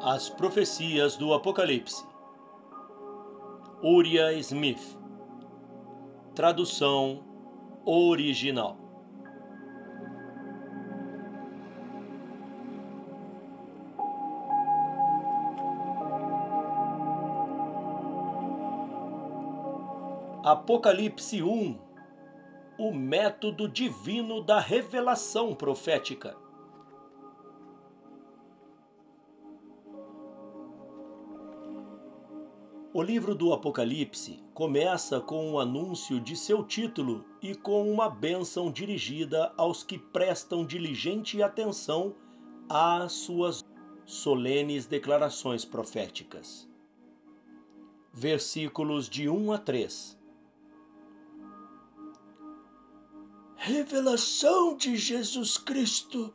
As Profecias do Apocalipse. Uriah Smith. Tradução original. Apocalipse 1. O método divino da revelação profética. O livro do Apocalipse começa com um anúncio de seu título e com uma bênção dirigida aos que prestam diligente atenção às suas solenes declarações proféticas. Versículos de 1 a 3. Revelação de Jesus Cristo,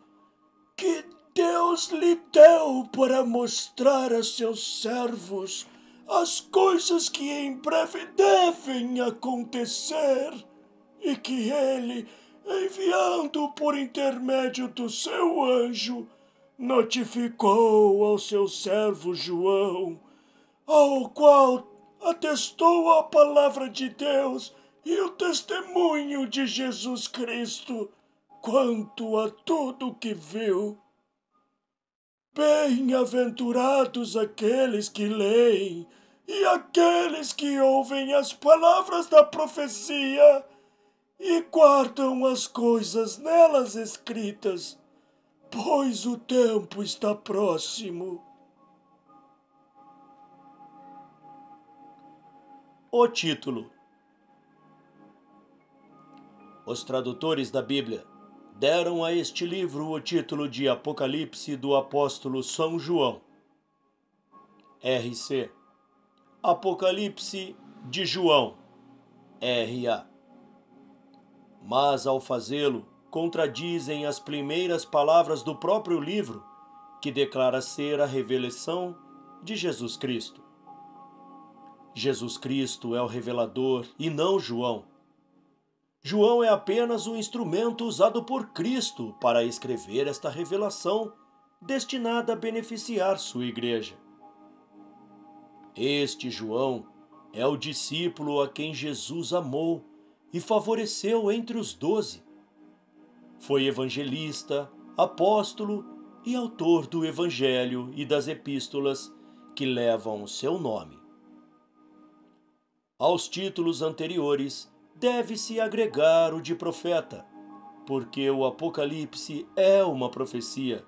que Deus lhe deu para mostrar a seus servos as coisas que em breve devem acontecer, e que ele, enviando por intermédio do seu anjo, notificou ao seu servo João, ao qual atestou a palavra de Deus e o testemunho de Jesus Cristo quanto a tudo que viu. Bem-aventurados aqueles que leem e aqueles que ouvem as palavras da profecia e guardam as coisas nelas escritas, pois o tempo está próximo. O título. Os tradutores da Bíblia deram a este livro o título de Apocalipse do Apóstolo São João. R.C. Apocalipse de João. R.A. Mas, ao fazê-lo, contradizem as primeiras palavras do próprio livro, que declara ser a revelação de Jesus Cristo. Jesus Cristo é o revelador e não João. João é apenas um instrumento usado por Cristo para escrever esta revelação destinada a beneficiar sua igreja. Este João é o discípulo a quem Jesus amou e favoreceu entre os 12. Foi evangelista, apóstolo e autor do Evangelho e das epístolas que levam o seu nome. Aos títulos anteriores deve-se agregar o de profeta, porque o Apocalipse é uma profecia,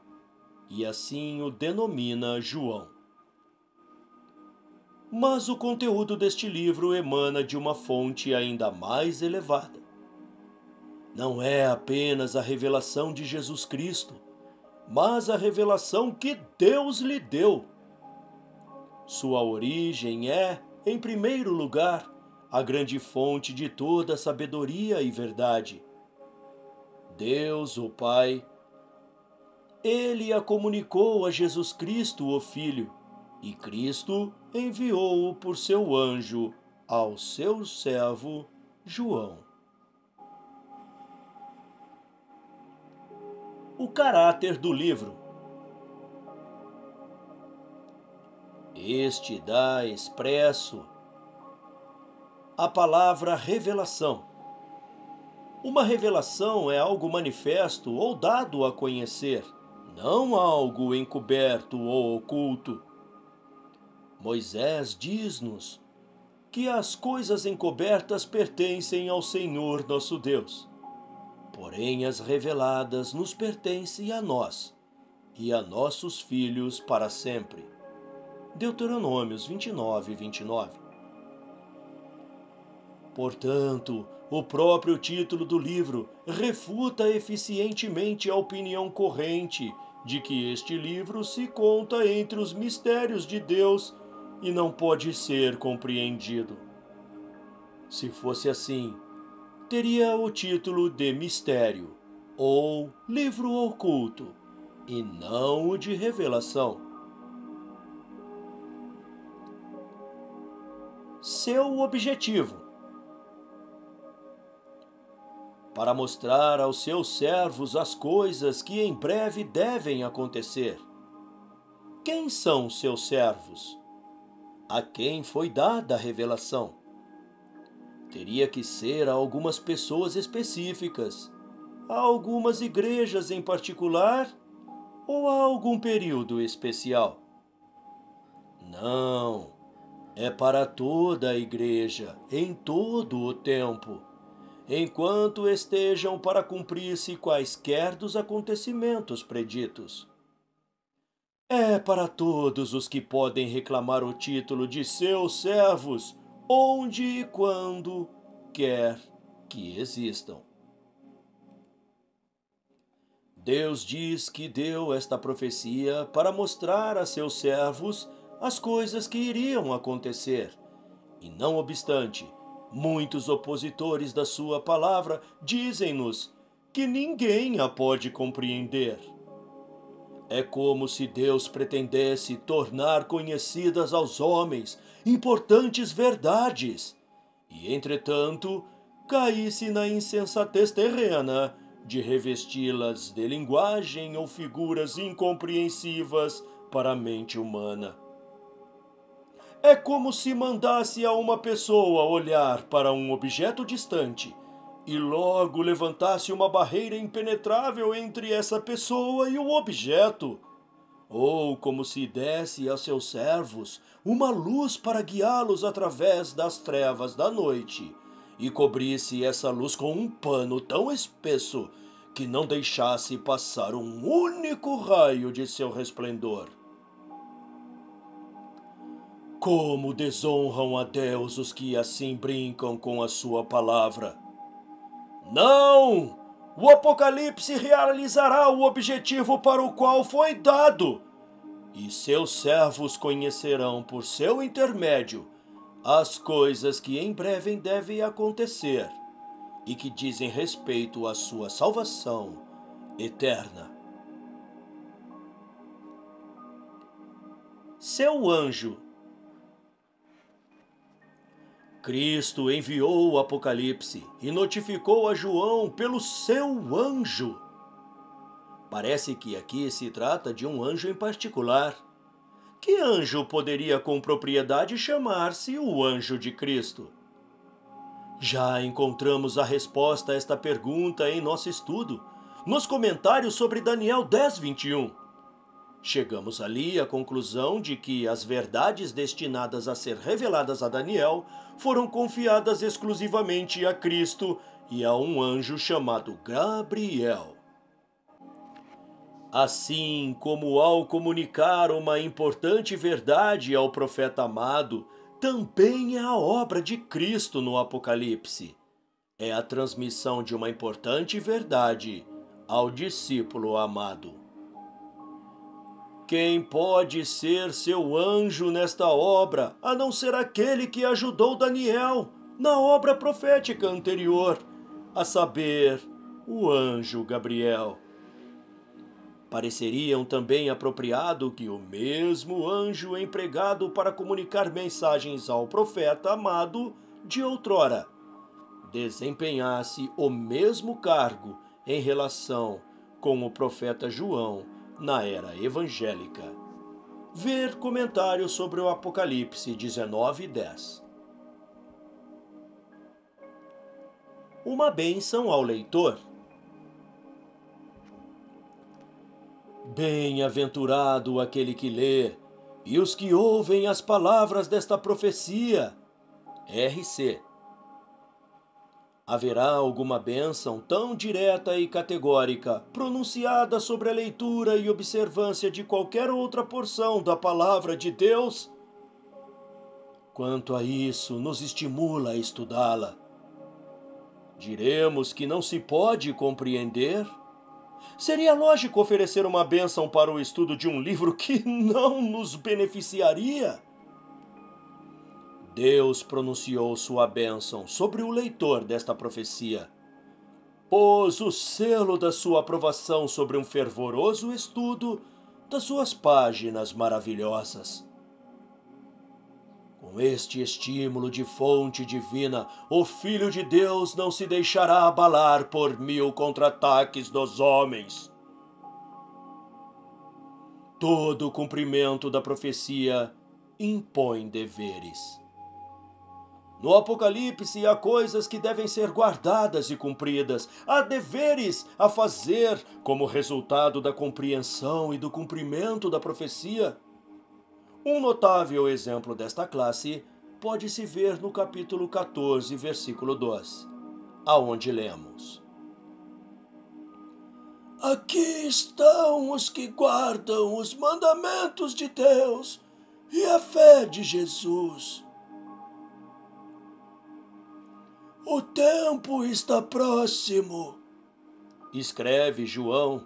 e assim o denomina João. Mas o conteúdo deste livro emana de uma fonte ainda mais elevada. Não é apenas a revelação de Jesus Cristo, mas a revelação que Deus lhe deu. Sua origem é, em primeiro lugar, a grande fonte de toda sabedoria e verdade. Deus, o Pai, Ele a comunicou a Jesus Cristo, o Filho, e Cristo enviou-o por seu anjo ao seu servo João. O caráter do livro. Este dá expresso a palavra revelação. Uma revelação é algo manifesto ou dado a conhecer, não algo encoberto ou oculto. Moisés diz-nos que as coisas encobertas pertencem ao Senhor nosso Deus, porém as reveladas nos pertencem a nós e a nossos filhos para sempre. Deuteronômios 29, 29. Portanto, o próprio título do livro refuta eficientemente a opinião corrente de que este livro se conta entre os mistérios de Deus e não pode ser compreendido. Se fosse assim, teria o título de mistério ou livro oculto e não o de revelação. Seu objetivo: para mostrar aos seus servos as coisas que em breve devem acontecer. Quem são seus servos? A quem foi dada a revelação? Teria que ser a algumas pessoas específicas, a algumas igrejas em particular ou a algum período especial? Não, é para toda a igreja, em todo o tempo, enquanto estejam para cumprir-se quaisquer dos acontecimentos preditos. É para todos os que podem reclamar o título de seus servos, onde e quando quer que existam. Deus diz que deu esta profecia para mostrar a seus servos as coisas que iriam acontecer. E não obstante, muitos opositores da sua palavra dizem-nos que ninguém a pode compreender. É como se Deus pretendesse tornar conhecidas aos homens importantes verdades e, entretanto, caísse na insensatez terrena de revesti-las de linguagem ou figuras incompreensivas para a mente humana. É como se mandasse a uma pessoa olhar para um objeto distante e logo levantasse uma barreira impenetrável entre essa pessoa e o objeto. Ou como se desse a seus servos uma luz para guiá-los através das trevas da noite e cobrisse essa luz com um pano tão espesso que não deixasse passar um único raio de seu resplendor. Como desonram a Deus os que assim brincam com a sua palavra! Não! O Apocalipse realizará o objetivo para o qual foi dado, e seus servos conhecerão por seu intermédio as coisas que em breve devem acontecer e que dizem respeito à sua salvação eterna. Seu anjo. Cristo enviou o Apocalipse e notificou a João pelo seu anjo. Parece que aqui se trata de um anjo em particular. Que anjo poderia com propriedade chamar-se o anjo de Cristo? Já encontramos a resposta a esta pergunta em nosso estudo, nos comentários sobre Daniel 10:21. Chegamos ali à conclusão de que as verdades destinadas a ser reveladas a Daniel foram confiadas exclusivamente a Cristo e a um anjo chamado Gabriel. Assim como ao comunicar uma importante verdade ao profeta amado, também é a obra de Cristo no Apocalipse. É a transmissão de uma importante verdade ao discípulo amado. Quem pode ser seu anjo nesta obra, a não ser aquele que ajudou Daniel na obra profética anterior, a saber, o anjo Gabriel? Pareceriam também apropriado que o mesmo anjo empregado para comunicar mensagens ao profeta amado de outrora desempenhasse o mesmo cargo em relação com o profeta João na era evangélica. Ver comentário sobre o Apocalipse 19:10. Uma bênção ao leitor. Bem-aventurado aquele que lê e os que ouvem as palavras desta profecia. R.C. Haverá alguma bênção tão direta e categórica pronunciada sobre a leitura e observância de qualquer outra porção da palavra de Deus? Quanto a isso, nos estimula a estudá-la. Diremos que não se pode compreender? Seria lógico oferecer uma bênção para o estudo de um livro que não nos beneficiaria? Deus pronunciou sua bênção sobre o leitor desta profecia. Pôs o selo da sua aprovação sobre um fervoroso estudo das suas páginas maravilhosas. Com este estímulo de fonte divina, o Filho de Deus não se deixará abalar por 1000 contra-ataques dos homens. todo o cumprimento da profecia impõe deveres. No Apocalipse há coisas que devem ser guardadas e cumpridas, há deveres a fazer como resultado da compreensão e do cumprimento da profecia. Um notável exemplo desta classe pode-se ver no capítulo 14, versículo 2, aonde lemos: Aqui estão os que guardam os mandamentos de Deus e a fé de Jesus. O tempo está próximo, escreve João,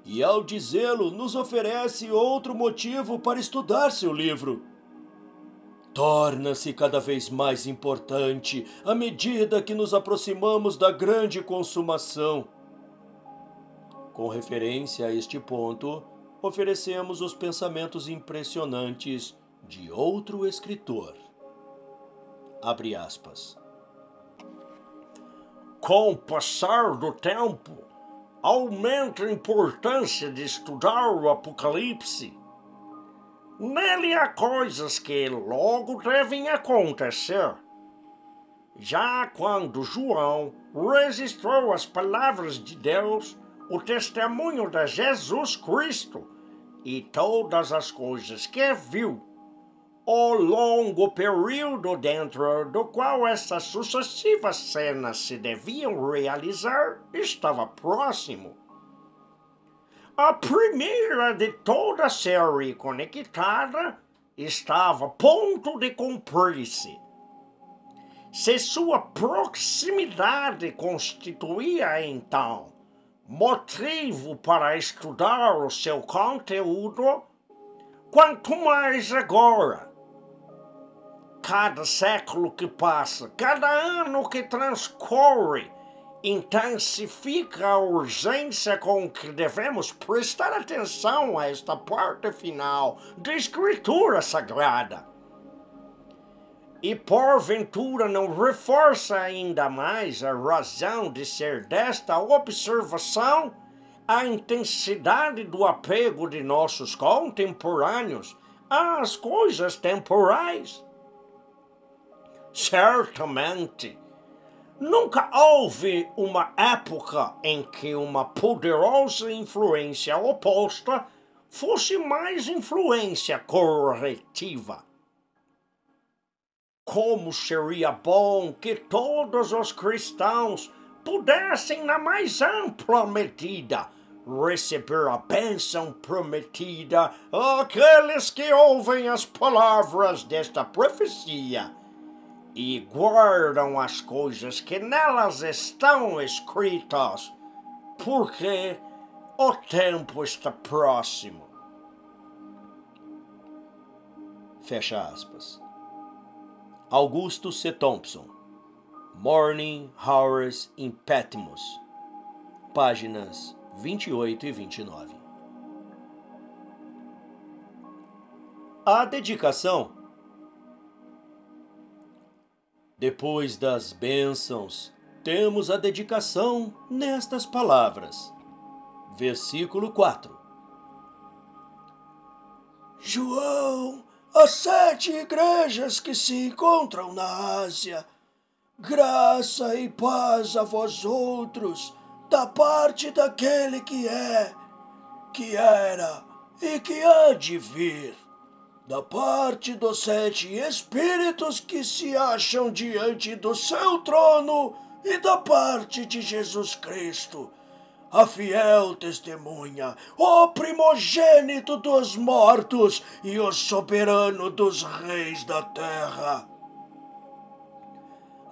e ao dizê-lo nos oferece outro motivo para estudar seu livro. Torna-se cada vez mais importante à medida que nos aproximamos da grande consumação. Com referência a este ponto, oferecemos os pensamentos impressionantes de outro escritor. Abre aspas. Com o passar do tempo, aumenta a importância de estudar o Apocalipse. Nele há coisas que logo devem acontecer. Já quando João registrou as palavras de Deus, o testemunho de Jesus Cristo e todas as coisas que viu, o longo período dentro do qual essas sucessivas cenas se deviam realizar estava próximo. A primeira de toda a série conectada estava a ponto de cumprir-se. Se sua proximidade constituía, então, motivo para estudar o seu conteúdo, quanto mais agora. Cada século que passa, cada ano que transcorre, intensifica a urgência com que devemos prestar atenção a esta parte final da Escritura Sagrada. E porventura não reforça ainda mais a razão de ser desta observação a intensidade do apego de nossos contemporâneos às coisas temporais? Certamente, nunca houve uma época em que uma poderosa influência oposta fosse mais influência corretiva. Como seria bom que todos os cristãos pudessem, na mais ampla medida, receber a bênção prometida àqueles que ouvem as palavras desta profecia e guardam as coisas que nelas estão escritas, porque o tempo está próximo. Fecha aspas. Augusto C. Thompson, Morning Hours in Patmos, páginas 28 e 29. A dedicação. Depois das bênçãos, temos a dedicação nestas palavras. Versículo 4. João, as 7 igrejas que se encontram na Ásia, graça e paz a vós outros, da parte daquele que é, que era e que há de vir, da parte dos 7 espíritos que se acham diante do seu trono e da parte de Jesus Cristo, a fiel testemunha, o primogênito dos mortos e o soberano dos reis da terra.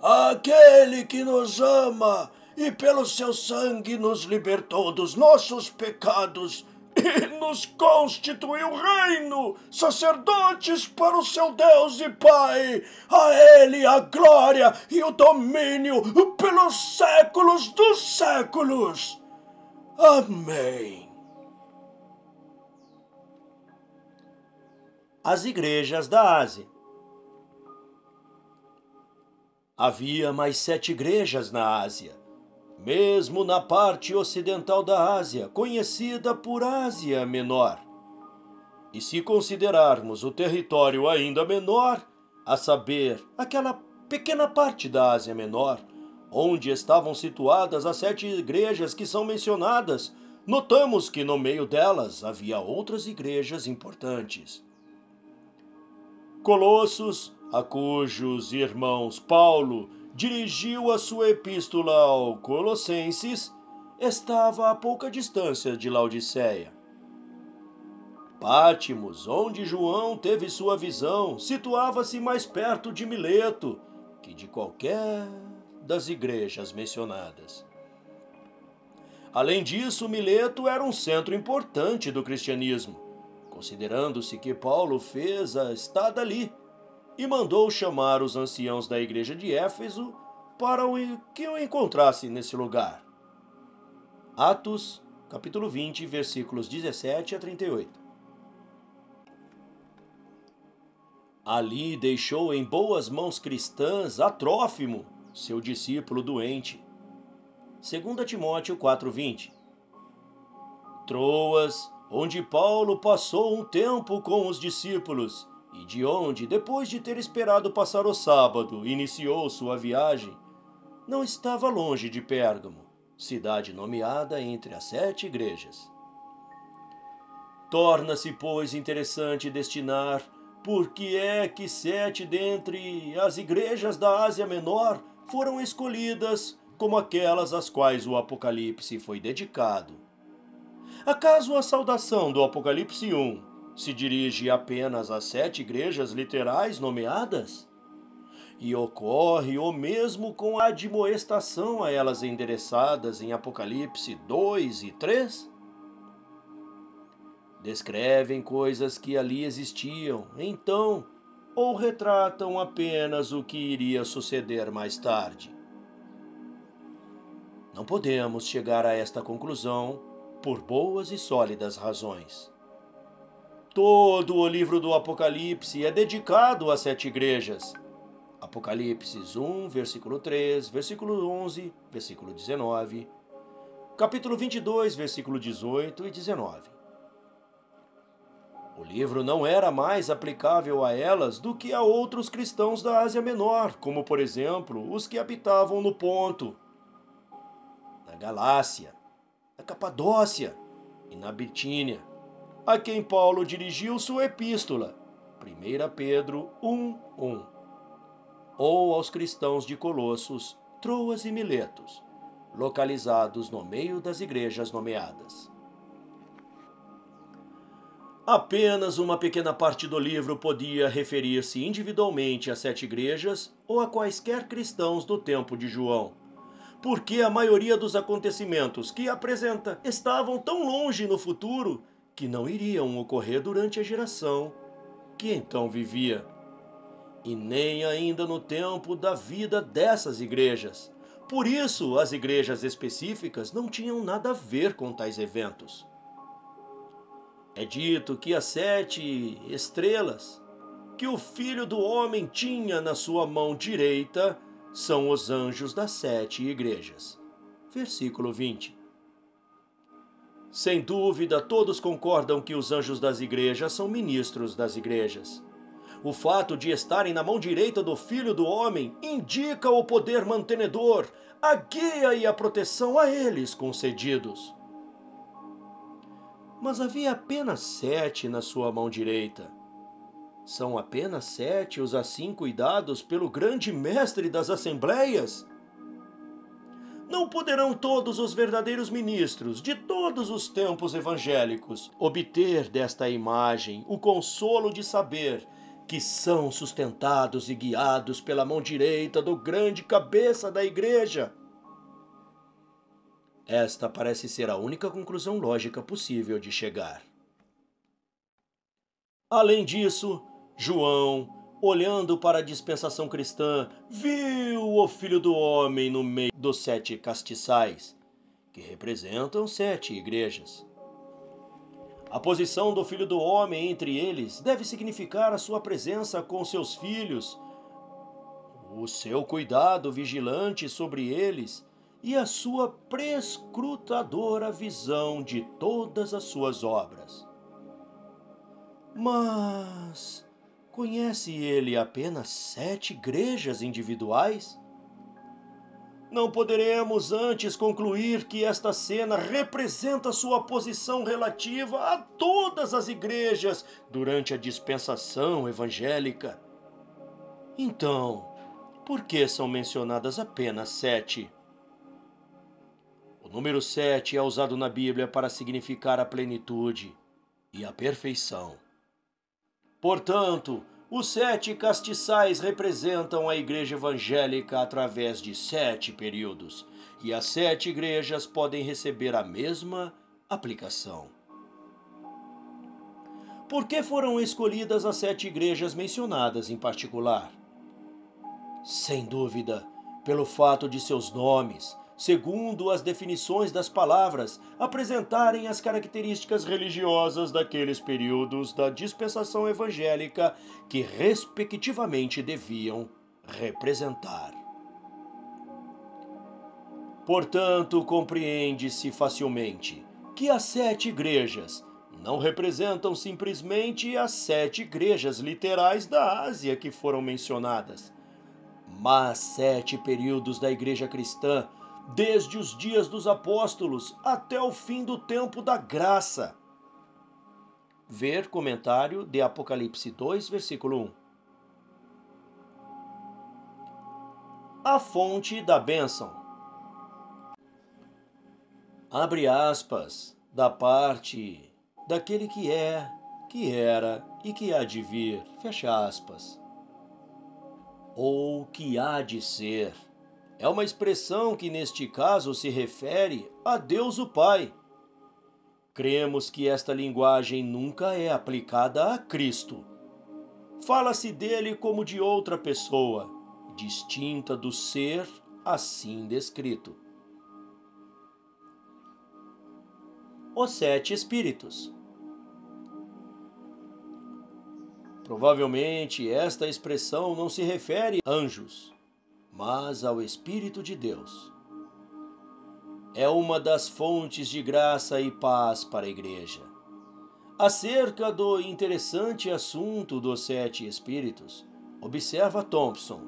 Aquele que nos ama e pelo seu sangue nos libertou dos nossos pecados e nos constituiu reino, sacerdotes para o seu Deus e Pai. A Ele a glória e o domínio pelos séculos dos séculos. Amém. As igrejas da Ásia. Havia mais 7 igrejas na Ásia, mesmo na parte ocidental da Ásia, conhecida por Ásia Menor. E se considerarmos o território ainda menor, a saber, aquela pequena parte da Ásia Menor, onde estavam situadas as 7 igrejas que são mencionadas, notamos que no meio delas havia outras igrejas importantes. Colossos, a cujos irmãos Paulo dirigiu a sua epístola ao Colossenses, estava a pouca distância de Laodiceia. Pátimos, onde João teve sua visão, situava-se mais perto de Mileto que de qualquer das igrejas mencionadas. Além disso, Mileto era um centro importante do cristianismo, considerando-se que Paulo fez a estada ali e mandou chamar os anciãos da igreja de Éfeso para que o encontrassem nesse lugar. Atos, capítulo 20, versículos 17 a 38. Ali deixou em boas mãos cristãs a Trófimo, seu discípulo doente. 2 Timóteo 4:20. Troas, onde Paulo passou um tempo com os discípulos, e de onde, depois de ter esperado passar o sábado, iniciou sua viagem, não estava longe de Pérgamo, cidade nomeada entre as 7 igrejas. Torna-se, pois, interessante destinar por que é que 7 dentre as igrejas da Ásia Menor foram escolhidas como aquelas às quais o Apocalipse foi dedicado. Acaso a saudação do Apocalipse 1 se dirige apenas às 7 igrejas literais nomeadas? E ocorre o mesmo com a admoestação a elas endereçadas em Apocalipse 2 e 3? Descrevem coisas que ali existiam, então, ou retratam apenas o que iria suceder mais tarde? Não podemos chegar a esta conclusão por boas e sólidas razões. Todo o livro do Apocalipse é dedicado às 7 igrejas. Apocalipse 1, versículo 3, versículo 11, versículo 19, capítulo 22, versículo 18 e 19. O livro não era mais aplicável a elas do que a outros cristãos da Ásia Menor, como, por exemplo, os que habitavam no Ponto, na Galácia, na Capadócia e na Bitínia, a quem Paulo dirigiu sua epístola, 1 Pedro 1:1, ou aos cristãos de Colossos, Troas e Miletos, localizados no meio das igrejas nomeadas. Apenas uma pequena parte do livro podia referir-se individualmente às 7 igrejas ou a quaisquer cristãos do tempo de João, porque a maioria dos acontecimentos que apresenta estavam tão longe no futuro que não iriam ocorrer durante a geração que então vivia, e nem ainda no tempo da vida dessas igrejas. Por isso, as igrejas específicas não tinham nada a ver com tais eventos. É dito que as 7 estrelas que o Filho do Homem tinha na sua mão direita são os anjos das 7 igrejas. Versículo 20. Sem dúvida, todos concordam que os anjos das igrejas são ministros das igrejas. O fato de estarem na mão direita do Filho do Homem indica o poder mantenedor, a guia e a proteção a eles concedidos. Mas havia apenas 7 na sua mão direita. São apenas 7 os assim cuidados pelo grande mestre das assembleias? Não poderão todos os verdadeiros ministros de todos os tempos evangélicos obter desta imagem o consolo de saber que são sustentados e guiados pela mão direita do grande cabeça da igreja? Esta parece ser a única conclusão lógica possível de chegar. Além disso, João, olhando para a dispensação cristã, viu o Filho do Homem no meio dos 7 castiçais, que representam 7 igrejas. A posição do Filho do Homem entre eles deve significar a sua presença com seus filhos, o seu cuidado vigilante sobre eles e a sua prescrutadora visão de todas as suas obras. Mas conhece ele apenas 7 igrejas individuais? Não poderemos antes concluir que esta cena representa sua posição relativa a todas as igrejas durante a dispensação evangélica. Então, por que são mencionadas apenas 7? O número 7 é usado na Bíblia para significar a plenitude e a perfeição. Portanto, os 7 castiçais representam a igreja evangélica através de 7 períodos, e as 7 igrejas podem receber a mesma aplicação. Por que foram escolhidas as 7 igrejas mencionadas em particular? Sem dúvida, pelo fato de seus nomes, segundo as definições das palavras, apresentarem as características religiosas daqueles períodos da dispensação evangélica que, respectivamente, deviam representar. Portanto, compreende-se facilmente que as 7 igrejas não representam simplesmente as 7 igrejas literais da Ásia que foram mencionadas, mas 7 períodos da igreja cristã, desde os dias dos apóstolos até o fim do tempo da graça. Ver comentário de Apocalipse 2, versículo 1. A fonte da bênção. Abre aspas, da parte daquele que é, que era e que há de vir, fecha aspas. Ou que há de ser. É uma expressão que neste caso se refere a Deus o Pai. Cremos que esta linguagem nunca é aplicada a Cristo. Fala-se dele como de outra pessoa, distinta do ser assim descrito. Os 7 Espíritos. Provavelmente esta expressão não se refere a anjos, mas ao Espírito de Deus. É uma das fontes de graça e paz para a Igreja. Acerca do interessante assunto dos 7 Espíritos, observa Thompson,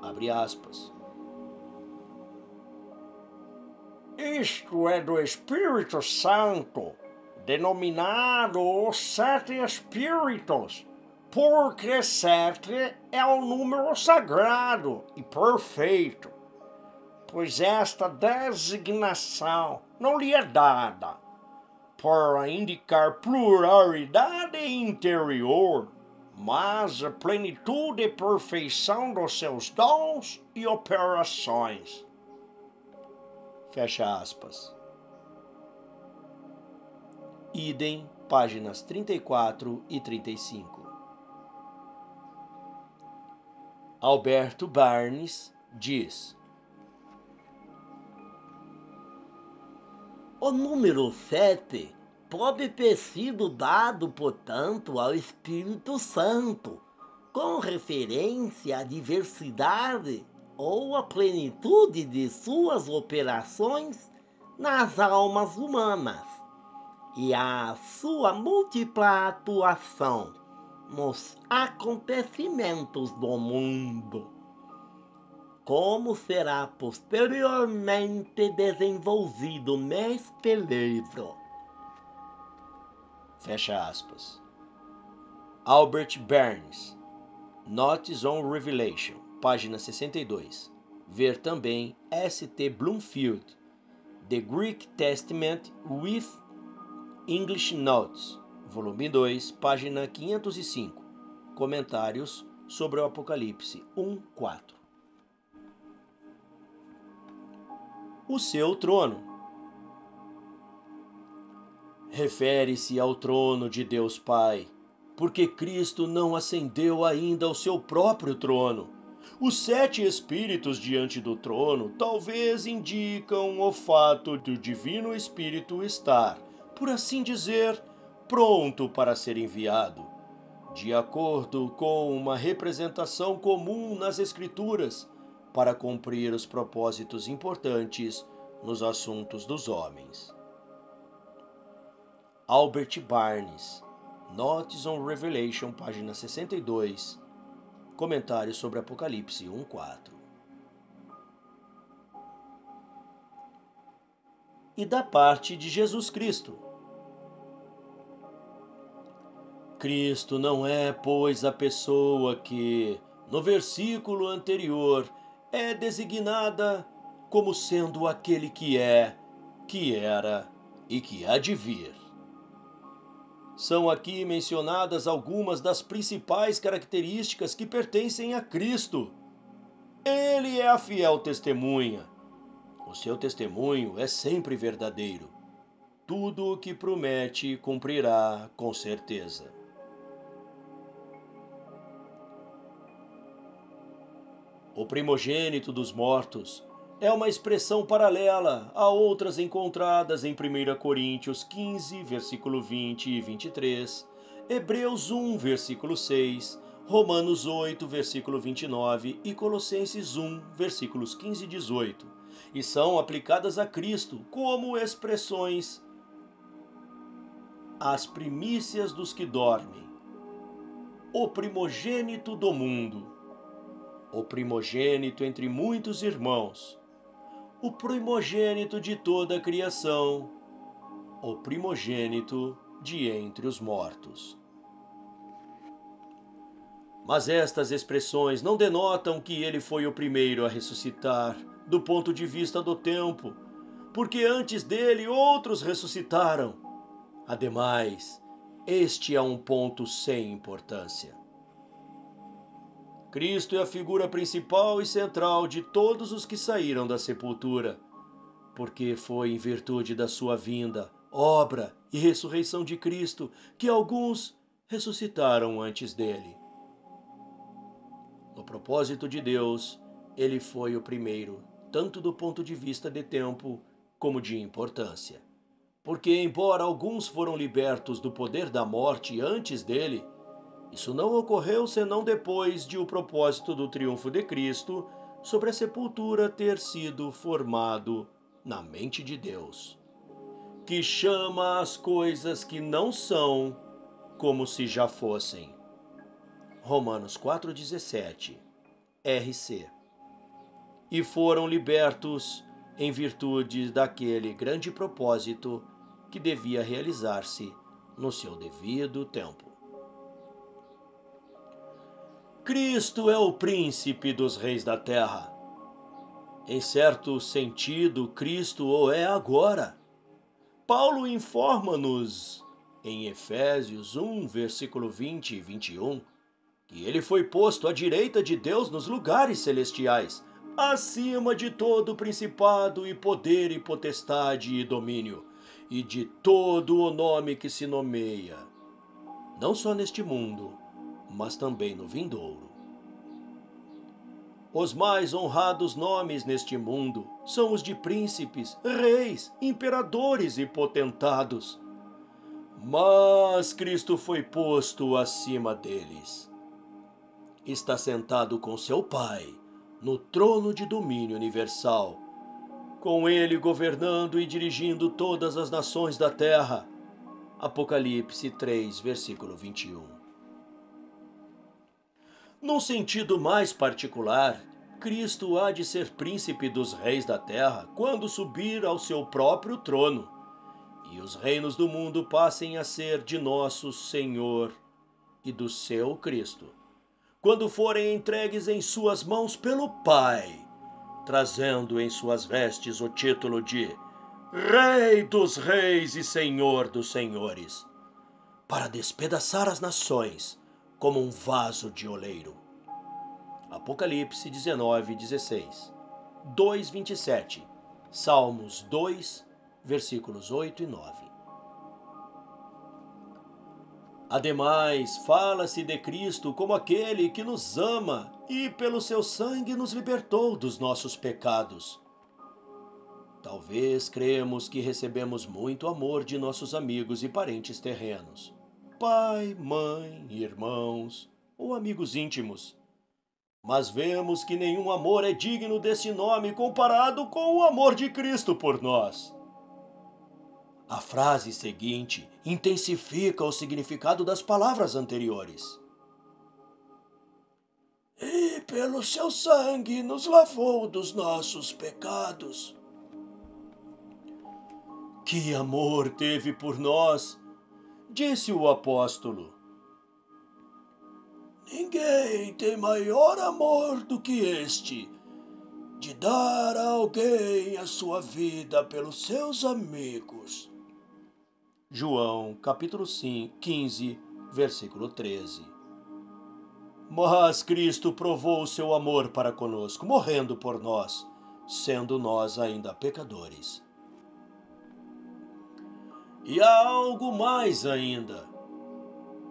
abre aspas. Isto é do Espírito Santo, denominado os 7 Espíritos, porque 7 é um número sagrado e perfeito, pois esta designação não lhe é dada para indicar pluralidade interior, mas a plenitude e perfeição dos seus dons e operações. Fecha aspas. Idem, páginas 34 e 35. Alberto Barnes diz: o número 7 pode ter sido dado, portanto, ao Espírito Santo, com referência à diversidade ou à plenitude de suas operações nas almas humanas e à sua múltipla atuação nos acontecimentos do mundo, como será posteriormente desenvolvido neste livro. Fecha aspas. Albert Barnes, Notes on Revelation, página 62. Ver também S.T. Bloomfield, The Greek Testament with English Notes, volume 2, página 505. Comentários sobre o Apocalipse 1:4. O seu trono. Refere-se ao trono de Deus Pai, porque Cristo não ascendeu ainda ao seu próprio trono. Os 7 Espíritos diante do trono talvez indicam o fato do Divino Espírito estar, por assim dizer, pronto para ser enviado, de acordo com uma representação comum nas Escrituras, para cumprir os propósitos importantes nos assuntos dos homens. Albert Barnes, Notes on Revelation, página 62, comentário sobre Apocalipse 1:4. E da parte de Jesus Cristo. Cristo não é, pois, a pessoa que, no versículo anterior, é designada como sendo aquele que é, que era e que há de vir. São aqui mencionadas algumas das principais características que pertencem a Cristo. Ele é a fiel testemunha. O seu testemunho é sempre verdadeiro. Tudo o que promete cumprirá com certeza. O primogênito dos mortos é uma expressão paralela a outras encontradas em 1 Coríntios 15, versículo 20 e 23, Hebreus 1, versículo 6, Romanos 8, versículo 29 e Colossenses 1, versículos 15 e 18, e são aplicadas a Cristo como expressões as primícias dos que dormem, o primogênito do mundo, o primogênito entre muitos irmãos, o primogênito de toda a criação, o primogênito de entre os mortos. Mas estas expressões não denotam que ele foi o primeiro a ressuscitar, do ponto de vista do tempo, porque antes dele outros ressuscitaram. Ademais, este é um ponto sem importância. Cristo é a figura principal e central de todos os que saíram da sepultura, porque foi em virtude da sua vinda, obra e ressurreição de Cristo que alguns ressuscitaram antes dele. No propósito de Deus, ele foi o primeiro, tanto do ponto de vista de tempo como de importância. Porque, embora alguns foram libertos do poder da morte antes dele, isso não ocorreu senão depois de o propósito do triunfo de Cristo sobre a sepultura ter sido formado na mente de Deus, que chama as coisas que não são como se já fossem. Romanos 4,17, RC. E foram libertos em virtude daquele grande propósito que devia realizar-se no seu devido tempo. Cristo é o príncipe dos reis da terra. Em certo sentido, Cristo o é agora. Paulo informa-nos, em Efésios 1, versículo 20 e 21, que ele foi posto à direita de Deus nos lugares celestiais, acima de todo principado e poder e potestade e domínio, e de todo o nome que se nomeia, não só neste mundo, mas também no vindouro. Os mais honrados nomes neste mundo são os de príncipes, reis, imperadores e potentados. Mas Cristo foi posto acima deles. Está sentado com seu Pai, no trono de domínio universal, com ele governando e dirigindo todas as nações da terra. Apocalipse 3, versículo 21. Num sentido mais particular, Cristo há de ser príncipe dos reis da terra quando subir ao seu próprio trono, e os reinos do mundo passem a ser de nosso Senhor e do seu Cristo, quando forem entregues em suas mãos pelo Pai, trazendo em suas vestes o título de Rei dos Reis e Senhor dos Senhores, para despedaçar as nações como um vaso de oleiro. Apocalipse 19, 16, 2, 27, Salmos 2, versículos 8 e 9. Ademais, fala-se de Cristo como aquele que nos ama e pelo seu sangue nos libertou dos nossos pecados. Talvez cremos que recebemos muito amor de nossos amigos e parentes terrenos, pai, mãe, irmãos ou amigos íntimos. Mas vemos que nenhum amor é digno desse nome comparado com o amor de Cristo por nós. A frase seguinte intensifica o significado das palavras anteriores. E pelo seu sangue nos lavou dos nossos pecados. Que amor teve por nós, disse o apóstolo. Ninguém tem maior amor do que este, de dar a alguém a sua vida pelos seus amigos. João, capítulo 15, versículo 13. Mas Cristo provou o seu amor para conosco, morrendo por nós, sendo nós ainda pecadores. E há algo mais ainda.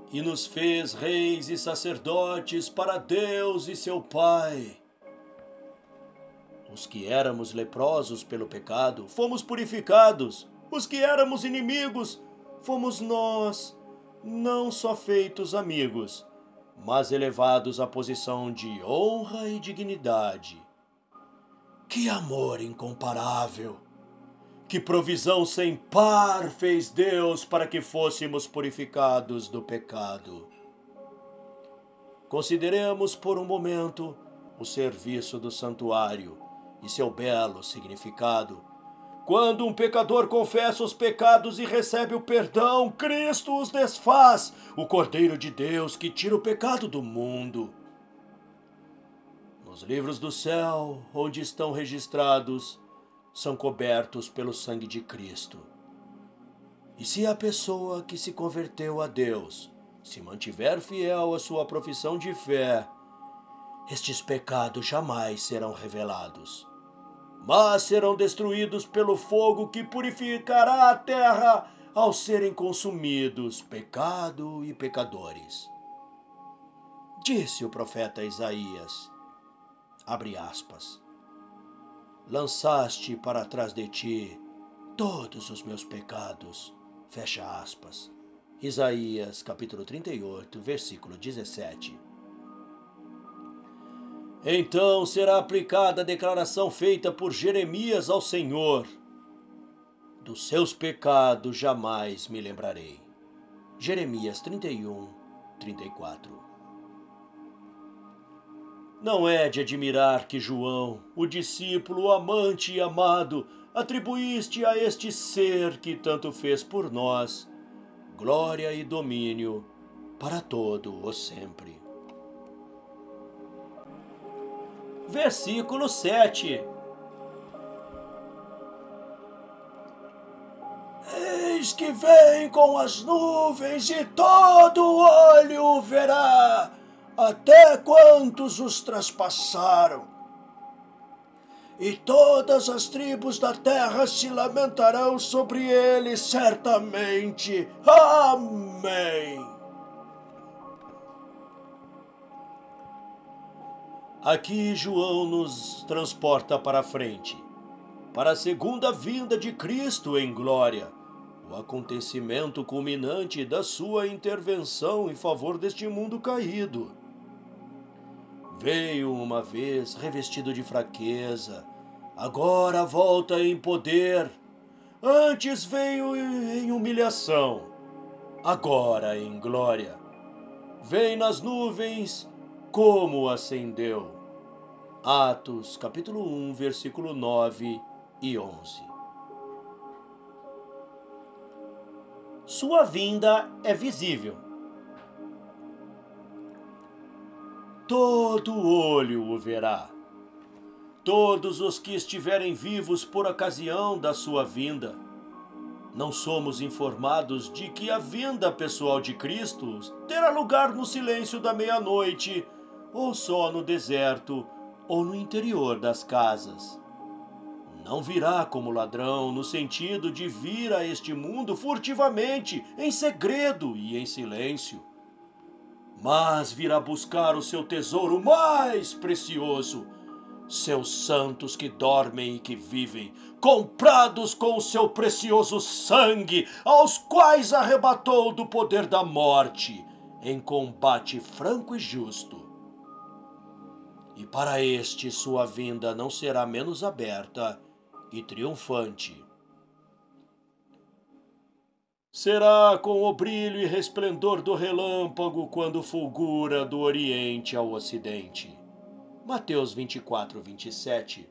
E nos fez reis e sacerdotes para Deus e seu Pai. Os que éramos leprosos pelo pecado, fomos purificados. Os que éramos inimigos, fomos nós, não só feitos amigos, mas elevados à posição de honra e dignidade. Que amor incomparável! Que provisão sem par fez Deus para que fôssemos purificados do pecado. Consideremos por um momento o serviço do santuário e seu belo significado. Quando um pecador confessa os pecados e recebe o perdão, Cristo os desfaz, o Cordeiro de Deus que tira o pecado do mundo. Nos livros do céu, onde estão registrados, são cobertos pelo sangue de Cristo. E se a pessoa que se converteu a Deus se mantiver fiel à sua profissão de fé, estes pecados jamais serão revelados, mas serão destruídos pelo fogo que purificará a terra ao serem consumidos pecado e pecadores. Disse o profeta Isaías, abre aspas, lançaste para trás de ti todos os meus pecados, fecha aspas. Isaías, capítulo 38, versículo 17. Então será aplicada a declaração feita por Jeremias ao Senhor. Dos seus pecados jamais me lembrarei. Jeremias 31, 34. Não é de admirar que João, o discípulo, o amante e amado, atribuíste a este ser que tanto fez por nós glória e domínio para todo o sempre. Versículo 7. Eis que vem com as nuvens e todo olho o verá, até quantos os traspassaram. E todas as tribos da terra se lamentarão sobre ele certamente. Amém. Aqui João nos transporta para a frente, para a segunda vinda de Cristo em glória, o acontecimento culminante da sua intervenção em favor deste mundo caído. Veio uma vez revestido de fraqueza, agora volta em poder. Antes veio em humilhação, agora em glória. Vem nas nuvens, como ascendeu. Atos, capítulo 1, versículo 9 e 11. Sua vinda é visível. Todo olho o verá. Todos os que estiverem vivos por ocasião da sua vinda. Não somos informados de que a vinda pessoal de Cristo terá lugar no silêncio da meia-noite, ou só no deserto, ou no interior das casas. Não virá como ladrão, no sentido de vir a este mundo furtivamente, em segredo e em silêncio. Mas virá buscar o seu tesouro mais precioso, seus santos que dormem e que vivem, comprados com o seu precioso sangue, aos quais arrebatou do poder da morte, em combate franco e justo. E para este sua vinda não será menos aberta e triunfante. Será com o brilho e resplendor do relâmpago quando fulgura do oriente ao ocidente. Mateus 24, 27.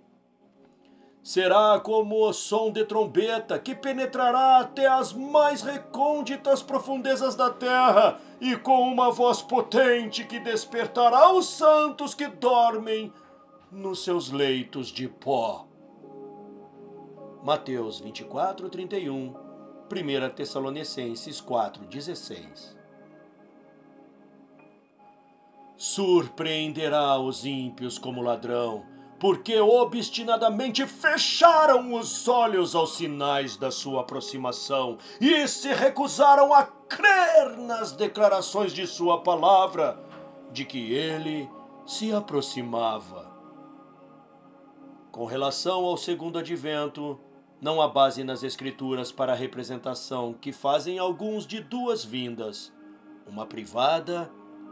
Será como o som de trombeta que penetrará até as mais recônditas profundezas da terra e com uma voz potente que despertará os santos que dormem nos seus leitos de pó. Mateus 24, 31, 1 Tessalonicenses 4, 16. Surpreenderá os ímpios como ladrão, porque obstinadamente fecharam os olhos aos sinais da sua aproximação e se recusaram a crer nas declarações de sua palavra, de que ele se aproximava. Com relação ao segundo advento, não há base nas Escrituras para a representação que fazem alguns de duas vindas, uma privada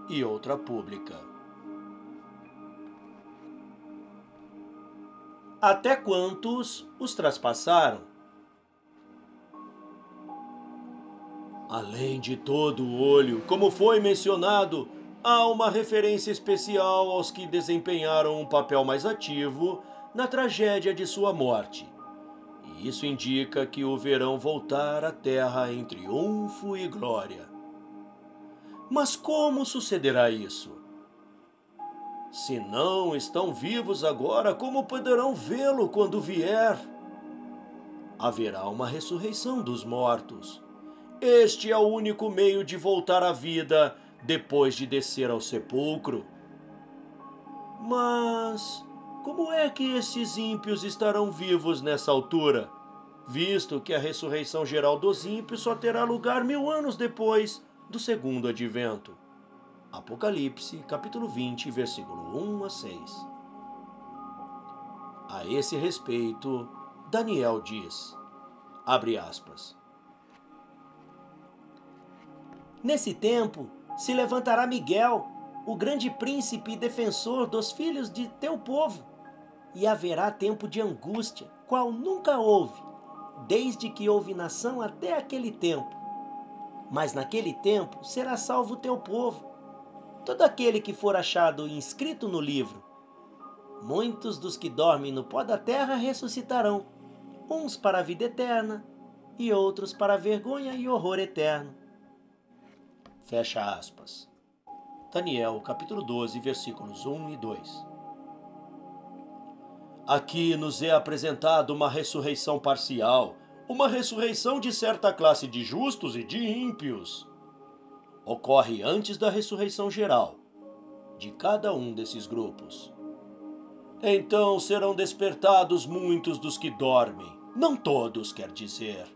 e outra pública. Até quantos os traspassaram? Além de todo o olho, como foi mencionado, há uma referência especial aos que desempenharam um papel mais ativo na tragédia de sua morte. E isso indica que o verão voltar à terra em triunfo e glória. Mas como sucederá isso? Se não estão vivos agora, como poderão vê-lo quando vier? Haverá uma ressurreição dos mortos. Este é o único meio de voltar à vida depois de descer ao sepulcro. Mas como é que esses ímpios estarão vivos nessa altura, visto que a ressurreição geral dos ímpios só terá lugar 1000 anos depois do segundo advento? Apocalipse, capítulo 20, versículo 1 a 6. A esse respeito, Daniel diz, abre aspas, Nesse tempo se levantará Miguel, o grande príncipe e defensor dos filhos de teu povo, e haverá tempo de angústia, qual nunca houve, desde que houve nação até aquele tempo. Mas naquele tempo será salvo o teu povo, todo aquele que for achado inscrito no livro. Muitos dos que dormem no pó da terra ressuscitarão, uns para a vida eterna e outros para a vergonha e horror eterno. Fecha aspas. Daniel, capítulo 12, versículos 1 e 2. Aqui nos é apresentada uma ressurreição parcial, uma ressurreição de certa classe de justos e de ímpios. Ocorre antes da ressurreição geral, de cada um desses grupos. Então serão despertados muitos dos que dormem, não todos, quer dizer,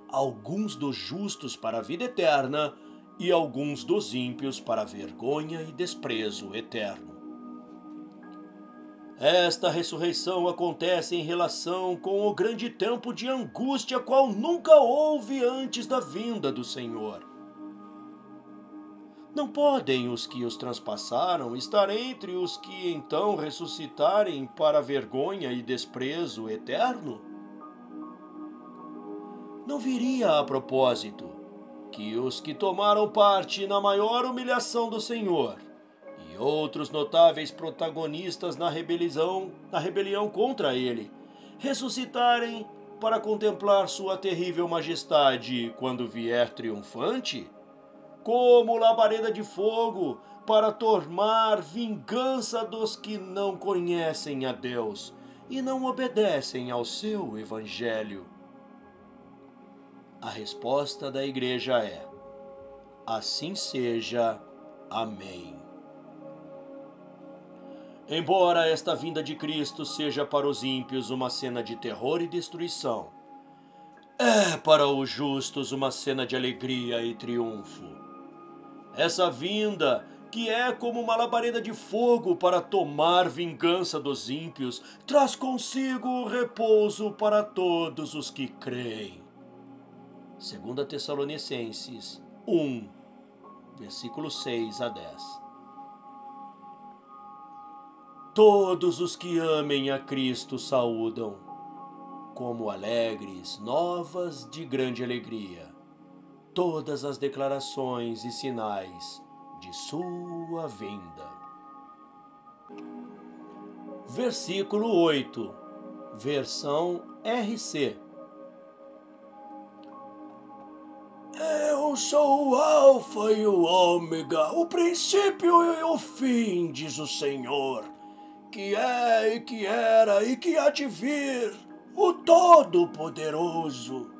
alguns dos justos para a vida eterna e alguns dos ímpios para a vergonha e desprezo eterno. Esta ressurreição acontece em relação com o grande tempo de angústia qual nunca houve antes da vinda do Senhor. Não podem os que os transpassaram estar entre os que então ressuscitarem para a vergonha e desprezo eterno? Não viria a propósito que os que tomaram parte na maior humilhação do Senhor e outros notáveis protagonistas na rebelião contra ele, ressuscitarem para contemplar sua terrível majestade quando vier triunfante? Como labareda de fogo para tomar vingança dos que não conhecem a Deus e não obedecem ao seu evangelho? A resposta da igreja é: assim seja. Amém. Embora esta vinda de Cristo seja para os ímpios uma cena de terror e destruição, é para os justos uma cena de alegria e triunfo. Essa vinda, que é como uma labareda de fogo para tomar vingança dos ímpios, traz consigo o repouso para todos os que creem. 2 Tessalonicenses 1, versículos 6 a 10. Todos os que amem a Cristo saúdam, como alegres novas de grande alegria. todas as declarações e sinais de sua vinda. Versículo 8, versão RC. Eu sou o Alfa e o Ômega, o princípio e o fim, diz o Senhor, que é e que era e que há de vir, o Todo-Poderoso.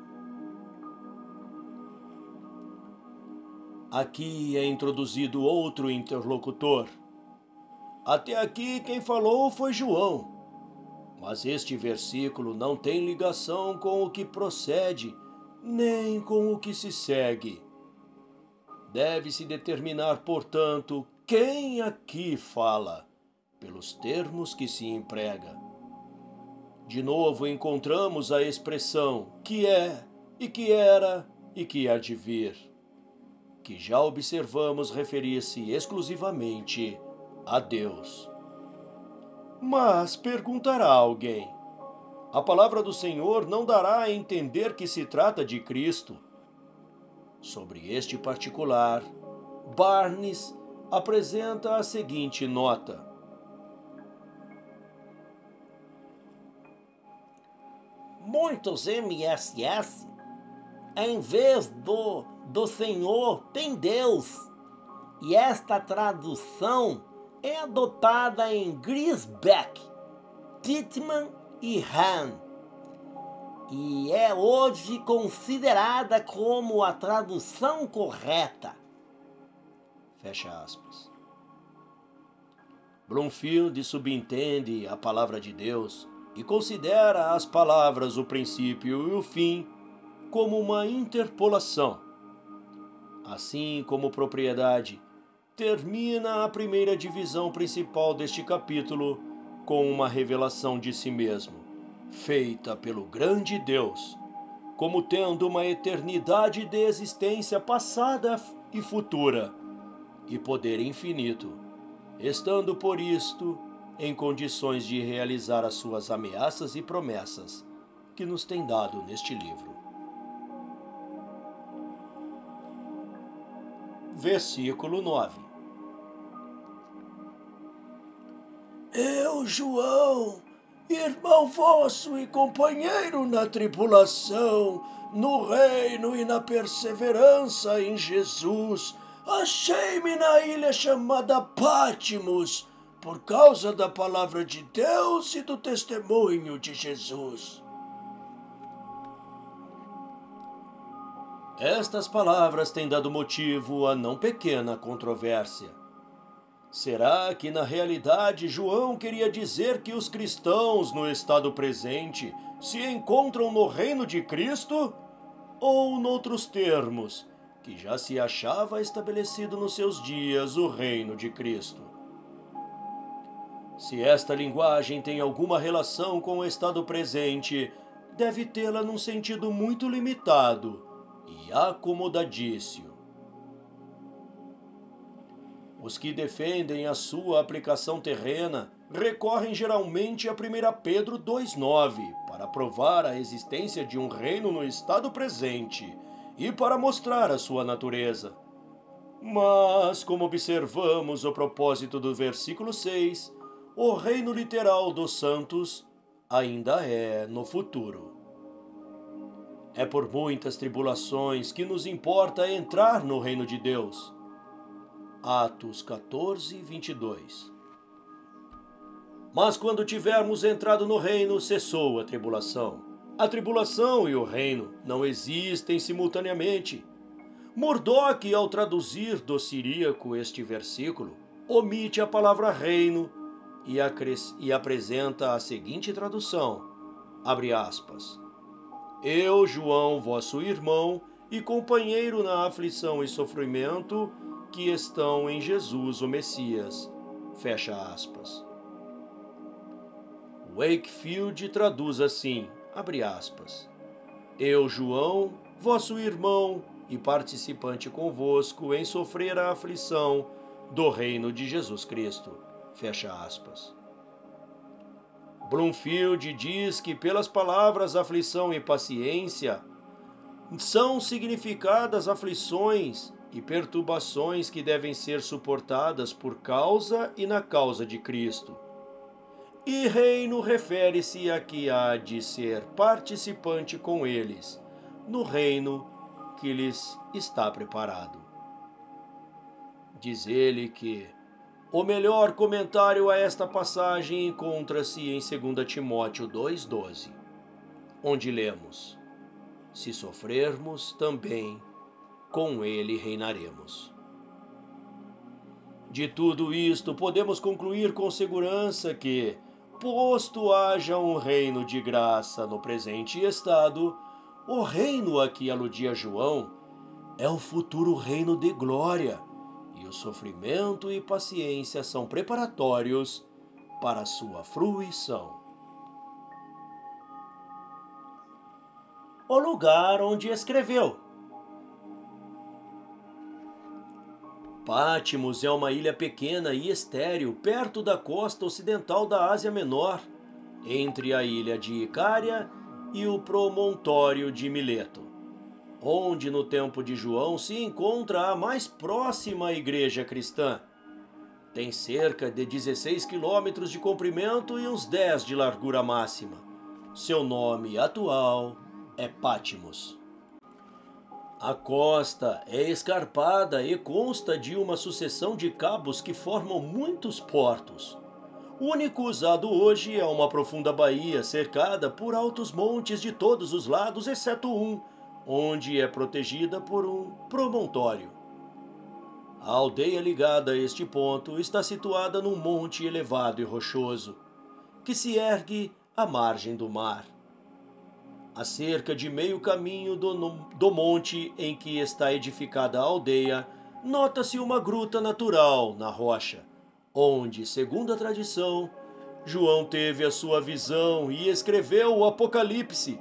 Aqui é introduzido outro interlocutor. Até aqui quem falou foi João, mas este versículo não tem ligação com o que procede, nem com o que se segue. Deve-se determinar, portanto, quem aqui fala, pelos termos que se emprega. De novo encontramos a expressão que é, e que era, e que há de vir, que já observamos referir-se exclusivamente a Deus. Mas perguntará alguém: a palavra do Senhor não dará a entender que se trata de Cristo? Sobre este particular, Barnes apresenta a seguinte nota: muitos MSS, em vez do Senhor, tem Deus. E esta tradução é adotada em Griesbeck, Titman e Hahn, e é hoje considerada como a tradução correta. Fecha aspas. Bloomfield subentende a palavra de Deus e considera as palavras o princípio e o fim como uma interpolação. Assim como propriedade, termina a primeira divisão principal deste capítulo com uma revelação de si mesmo, feita pelo grande Deus, como tendo uma eternidade de existência passada e futura, e poder infinito, estando por isto em condições de realizar as suas ameaças e promessas que nos tem dado neste livro. Versículo 9. Eu, João, irmão vosso e companheiro na tribulação, no reino e na perseverança em Jesus, achei-me na ilha chamada Patmos, por causa da palavra de Deus e do testemunho de Jesus. Estas palavras têm dado motivo a não pequena controvérsia. Será que na realidade João queria dizer que os cristãos no estado presente se encontram no reino de Cristo? Ou, noutros termos, que já se achava estabelecido nos seus dias o reino de Cristo? Se esta linguagem tem alguma relação com o estado presente, deve tê-la num sentido muito limitado e acomodadício. Os que defendem a sua aplicação terrena recorrem geralmente a 1 Pedro 2,9 para provar a existência de um reino no estado presente e para mostrar a sua natureza. Mas, como observamos o propósito do versículo 6, o reino literal dos santos ainda é no futuro. É por muitas tribulações que nos importa entrar no reino de Deus. Atos 14, 22. Mas quando tivermos entrado no reino, cessou a tribulação. A tribulação e o reino não existem simultaneamente. Murdoch, ao traduzir do siríaco este versículo, omite a palavra reino e apresenta a seguinte tradução, abre aspas, eu, João, vosso irmão e companheiro na aflição e sofrimento que estão em Jesus o Messias. Fecha aspas. Wakefield traduz assim, abre aspas, eu, João, vosso irmão e participante convosco em sofrer a aflição do reino de Jesus Cristo. Fecha aspas. Bloomfield diz que pelas palavras aflição e paciência, são significadas aflições e perturbações que devem ser suportadas por causa e na causa de Cristo. E reino refere-se a que há de ser participante com eles, no reino que lhes está preparado. Diz ele que o melhor comentário a esta passagem encontra-se em 2 Timóteo 2,12, onde lemos: se sofrermos, também com ele reinaremos. De tudo isto, podemos concluir com segurança que, posto haja um reino de graça no presente estado, o reino a que aludia João é o futuro reino de glória, e o sofrimento e paciência são preparatórios para a sua fruição. O lugar onde escreveu. Pátmos é uma ilha pequena e estéril perto da costa ocidental da Ásia Menor, entre a ilha de Icária e o promontório de Mileto, onde no tempo de João se encontra a mais próxima igreja cristã. Tem cerca de 16 quilômetros de comprimento e uns 10 de largura máxima. Seu nome atual é Pátmos. A costa é escarpada e consta de uma sucessão de cabos que formam muitos portos. O único usado hoje é uma profunda baía cercada por altos montes de todos os lados, exceto um, onde é protegida por um promontório. A aldeia ligada a este ponto está situada num monte elevado e rochoso, que se ergue à margem do mar. A cerca de meio caminho do monte em que está edificada a aldeia, nota-se uma gruta natural na rocha, onde, segundo a tradição, João teve a sua visão e escreveu o Apocalipse.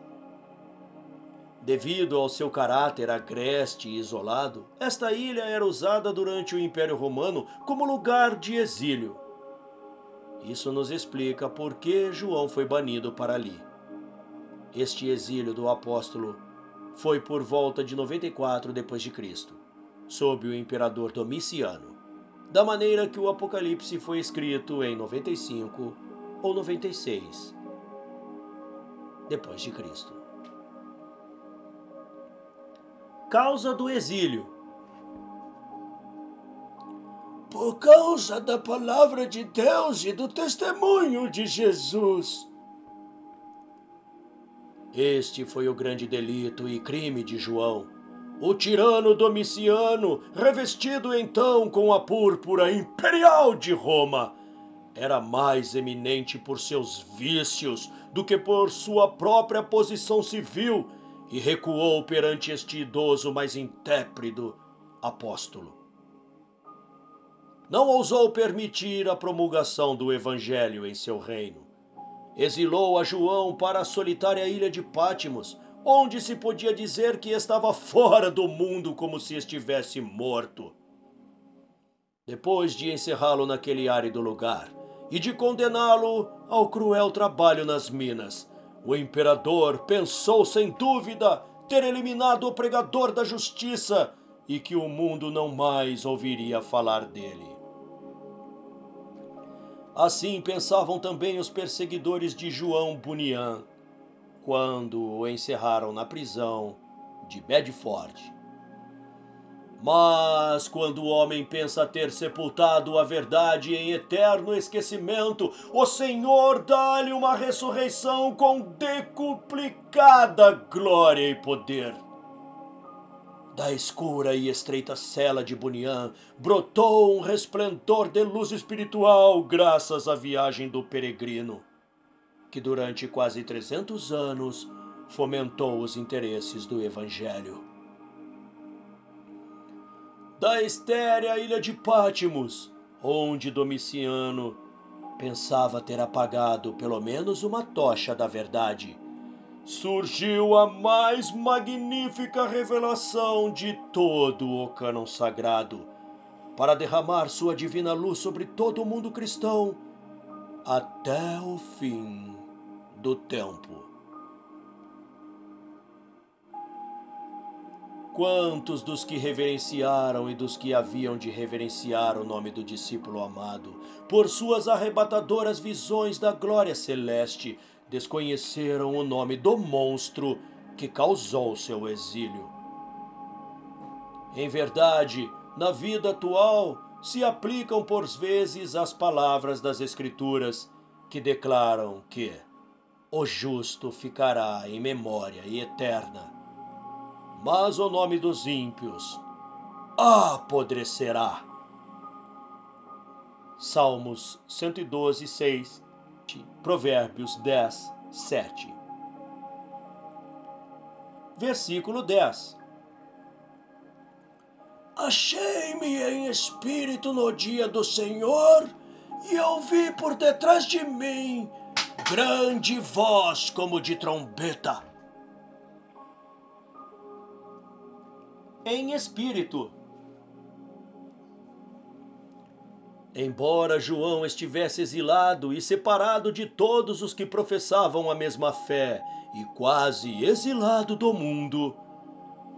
Devido ao seu caráter agreste e isolado, esta ilha era usada durante o Império Romano como lugar de exílio. Isso nos explica por que João foi banido para ali. Este exílio do apóstolo foi por volta de 94 d.C., sob o imperador Domiciano, da maneira que o Apocalipse foi escrito em 95 ou 96 d.C. Causa do exílio. Por causa da palavra de Deus e do testemunho de Jesus. Este foi o grande delito e crime de João. O tirano Domiciano, revestido então com a púrpura imperial de Roma, era mais eminente por seus vícios do que por sua própria posição civil e recuou perante este idoso mais intrépido apóstolo. Não ousou permitir a promulgação do evangelho em seu reino. Exilou a João para a solitária ilha de Pátmos, onde se podia dizer que estava fora do mundo como se estivesse morto. Depois de encerrá-lo naquele árido lugar e de condená-lo ao cruel trabalho nas minas, o imperador pensou sem dúvida ter eliminado o pregador da justiça e que o mundo não mais ouviria falar dele. Assim pensavam também os perseguidores de João Bunyan, quando o encerraram na prisão de Bedford. Mas quando o homem pensa ter sepultado a verdade em eterno esquecimento, o Senhor dá-lhe uma ressurreição com decuplicada glória e poder. Da escura e estreita cela de Bunyan brotou um resplendor de luz espiritual graças à viagem do peregrino, que durante quase 300 anos fomentou os interesses do Evangelho. Da estérea ilha de Pátmos, onde Domiciano pensava ter apagado pelo menos uma tocha da verdade, surgiu a mais magnífica revelação de todo o cânon sagrado, para derramar sua divina luz sobre todo o mundo cristão até o fim do tempo. Quantos dos que reverenciaram e dos que haviam de reverenciar o nome do discípulo amado, por suas arrebatadoras visões da glória celeste, desconheceram o nome do monstro que causou seu exílio? Em verdade, na vida atual, se aplicam por vezes as palavras das Escrituras que declaram que o justo ficará em memória eterna, mas o nome dos ímpios apodrecerá. Salmos 112, 6, Provérbios 10, 7. Versículo 10. Achei-me em espírito no dia do Senhor, e ouvi por detrás de mim grande voz como de trombeta. Em espírito. Embora João estivesse exilado e separado de todos os que professavam a mesma fé e quase exilado do mundo,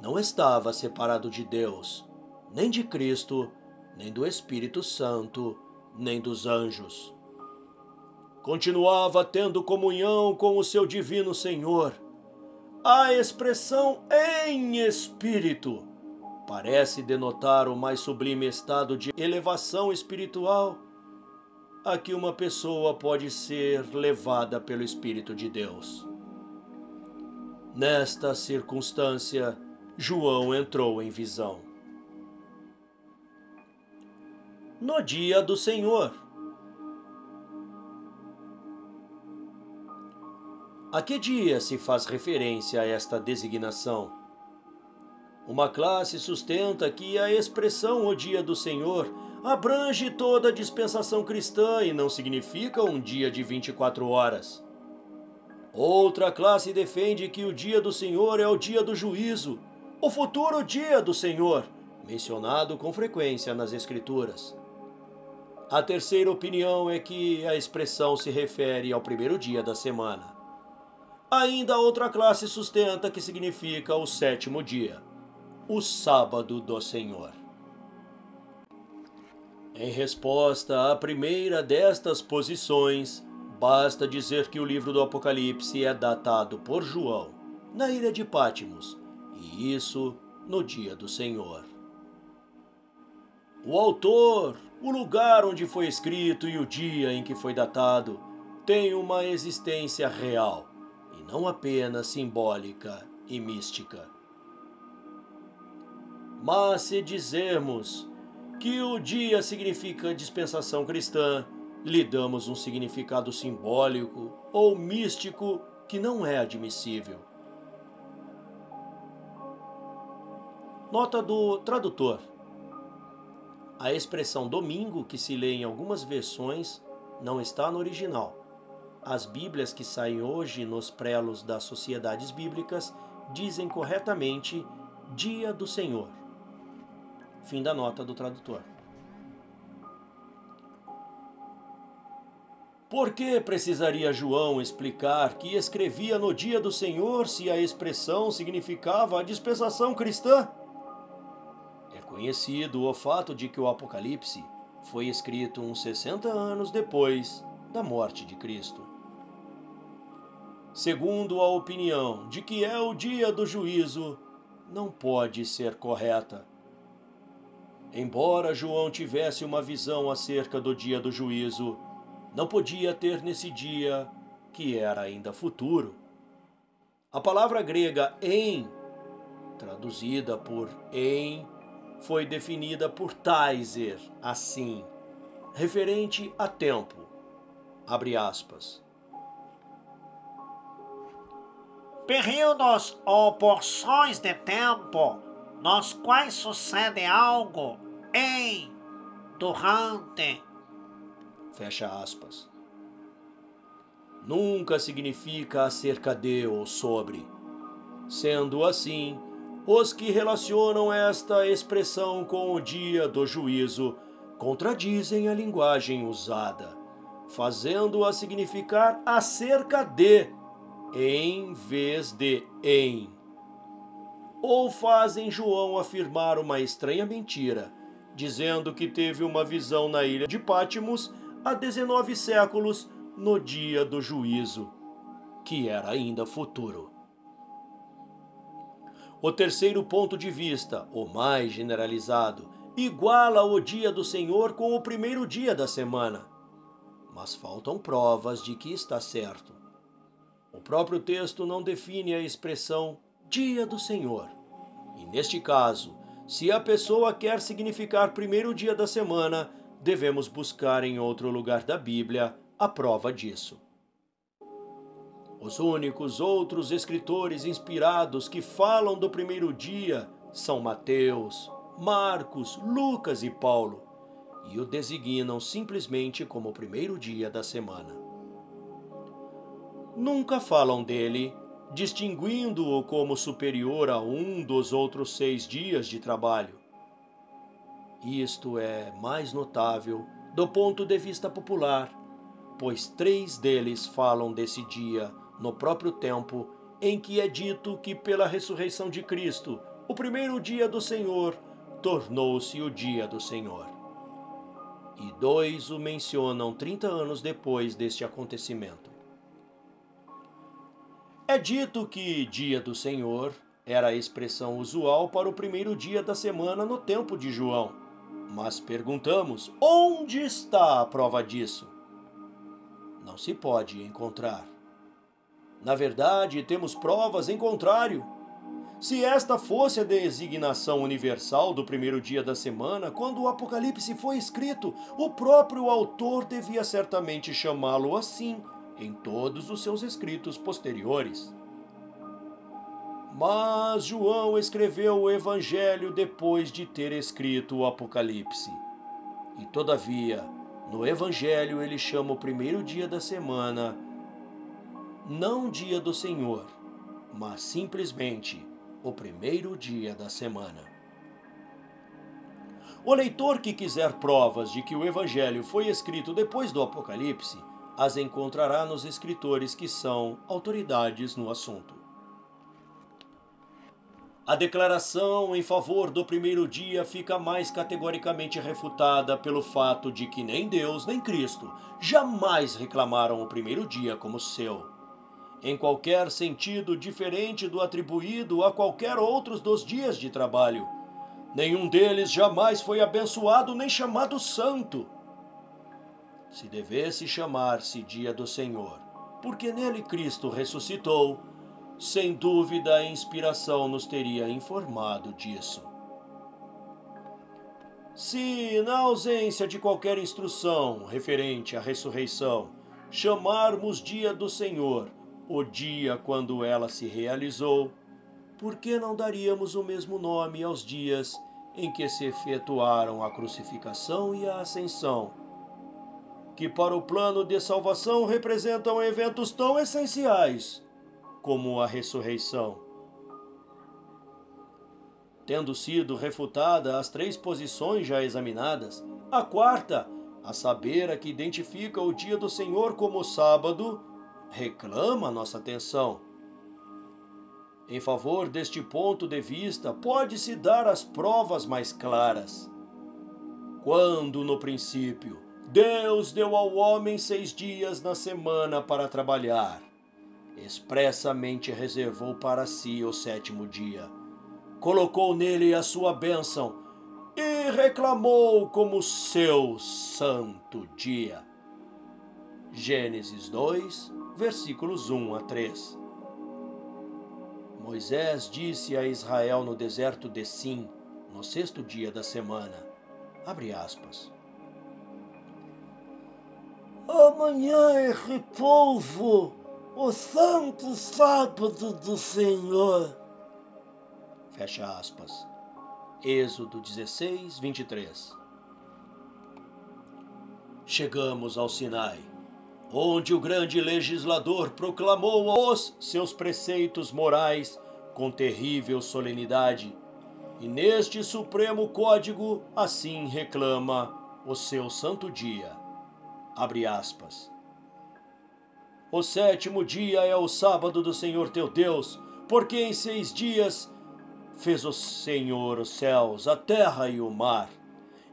não estava separado de Deus, nem de Cristo, nem do Espírito Santo, nem dos anjos. Continuava tendo comunhão com o seu divino Senhor. A expressão em espírito parece denotar o mais sublime estado de elevação espiritual a que uma pessoa pode ser levada pelo Espírito de Deus. Nesta circunstância, João entrou em visão. No dia do Senhor. A que dia se faz referência a esta designação? Uma classe sustenta que a expressão o dia do Senhor abrange toda a dispensação cristã e não significa um dia de 24 horas. Outra classe defende que o dia do Senhor é o dia do juízo, o futuro dia do Senhor, mencionado com frequência nas Escrituras. A terceira opinião é que a expressão se refere ao primeiro dia da semana. Ainda outra classe sustenta que significa o sétimo dia, o sábado do Senhor. Em resposta à primeira destas posições, basta dizer que o livro do Apocalipse é datado por João, na ilha de Patmos, e isso no dia do Senhor. O autor, o lugar onde foi escrito e o dia em que foi datado têm uma existência real, e não apenas simbólica e mística. Mas se dizermos que o dia significa dispensação cristã, lhe damos um significado simbólico ou místico que não é admissível. Nota do tradutor. A expressão domingo, que se lê em algumas versões, não está no original. As Bíblias que saem hoje nos prelos das sociedades bíblicas dizem corretamente Dia do Senhor. Fim da nota do tradutor. Por que precisaria João explicar que escrevia no dia do Senhor se a expressão significava a dispensação cristã? É conhecido o fato de que o Apocalipse foi escrito uns 60 anos depois da morte de Cristo. Segundo a opinião de que é o dia do juízo, não pode ser correta. Embora João tivesse uma visão acerca do dia do juízo, não podia ter nesse dia, que era ainda futuro. A palavra grega em, traduzida por em, foi definida por Taiser assim, referente a tempo. Abre aspas. Períodos ou porções de tempo nos quais sucede algo em, durante. Fecha aspas. Nunca significa acerca de ou sobre. Sendo assim, os que relacionam esta expressão com o dia do juízo contradizem a linguagem usada, fazendo-a significar acerca de, em vez de em. ou fazem João afirmar uma estranha mentira, dizendo que teve uma visão na ilha de Pátimos há 19 séculos, no dia do juízo, que era ainda futuro. O terceiro ponto de vista, o mais generalizado, iguala o dia do Senhor com o primeiro dia da semana. Mas faltam provas de que está certo. O próprio texto não define a expressão dia do Senhor. E neste caso, se a pessoa quer significar primeiro dia da semana, devemos buscar em outro lugar da Bíblia a prova disso. Os únicos outros escritores inspirados que falam do primeiro dia são Mateus, Marcos, Lucas e Paulo, e o designam simplesmente como o primeiro dia da semana. Nunca falam dele, distinguindo-o como superior a um dos outros 6 dias de trabalho. Isto é mais notável do ponto de vista popular, pois 3 deles falam desse dia no próprio tempo em que é dito que pela ressurreição de Cristo, o primeiro dia do Senhor tornou-se o dia do Senhor. E 2 o mencionam 30 anos depois deste acontecimento. É dito que dia do Senhor era a expressão usual para o primeiro dia da semana no tempo de João. Mas perguntamos, onde está a prova disso? Não se pode encontrar. Na verdade, temos provas em contrário. Se esta fosse a designação universal do primeiro dia da semana, quando o Apocalipse foi escrito, o próprio autor devia certamente chamá-lo assim em todos os seus escritos posteriores. Mas João escreveu o Evangelho depois de ter escrito o Apocalipse. E todavia, no Evangelho ele chama o primeiro dia da semana não dia do Senhor, mas simplesmente o primeiro dia da semana. O leitor que quiser provas de que o Evangelho foi escrito depois do Apocalipse, as encontrará nos escritores que são autoridades no assunto. A declaração em favor do primeiro dia fica mais categoricamente refutada pelo fato de que nem Deus nem Cristo jamais reclamaram o primeiro dia como seu, em qualquer sentido diferente do atribuído a qualquer outros dos dias de trabalho. Nenhum deles jamais foi abençoado nem chamado santo. Se devesse chamar-se dia do Senhor, porque nele Cristo ressuscitou, sem dúvida a inspiração nos teria informado disso. Se, na ausência de qualquer instrução referente à ressurreição, chamarmos dia do Senhor o dia quando ela se realizou, por que não daríamos o mesmo nome aos dias em que se efetuaram a crucificação e a ascensão, que para o plano de salvação representam eventos tão essenciais como a ressurreição? Tendo sido refutada as 3 posições já examinadas, a quarta, a saber, a que identifica o dia do Senhor como sábado, reclama nossa atenção. Em favor deste ponto de vista, pode-se dar as provas mais claras. Quando, no princípio, Deus deu ao homem 6 dias na semana para trabalhar, expressamente reservou para si o 7º dia, colocou nele a sua bênção e reclamou como seu santo dia. Gênesis 2, versículos 1 a 3. Moisés disse a Israel no deserto de Sim, no 6º dia da semana, abre aspas, amanhã é repouso, o santo sábado do Senhor. Fecha aspas. Êxodo 16, 23. Chegamos ao Sinai, onde o grande legislador proclamou os seus preceitos morais com terrível solenidade, e neste supremo código assim reclama o seu santo dia. Abre aspas. O 7º dia é o sábado do Senhor teu Deus, porque em 6 dias fez o Senhor os céus, a terra e o mar,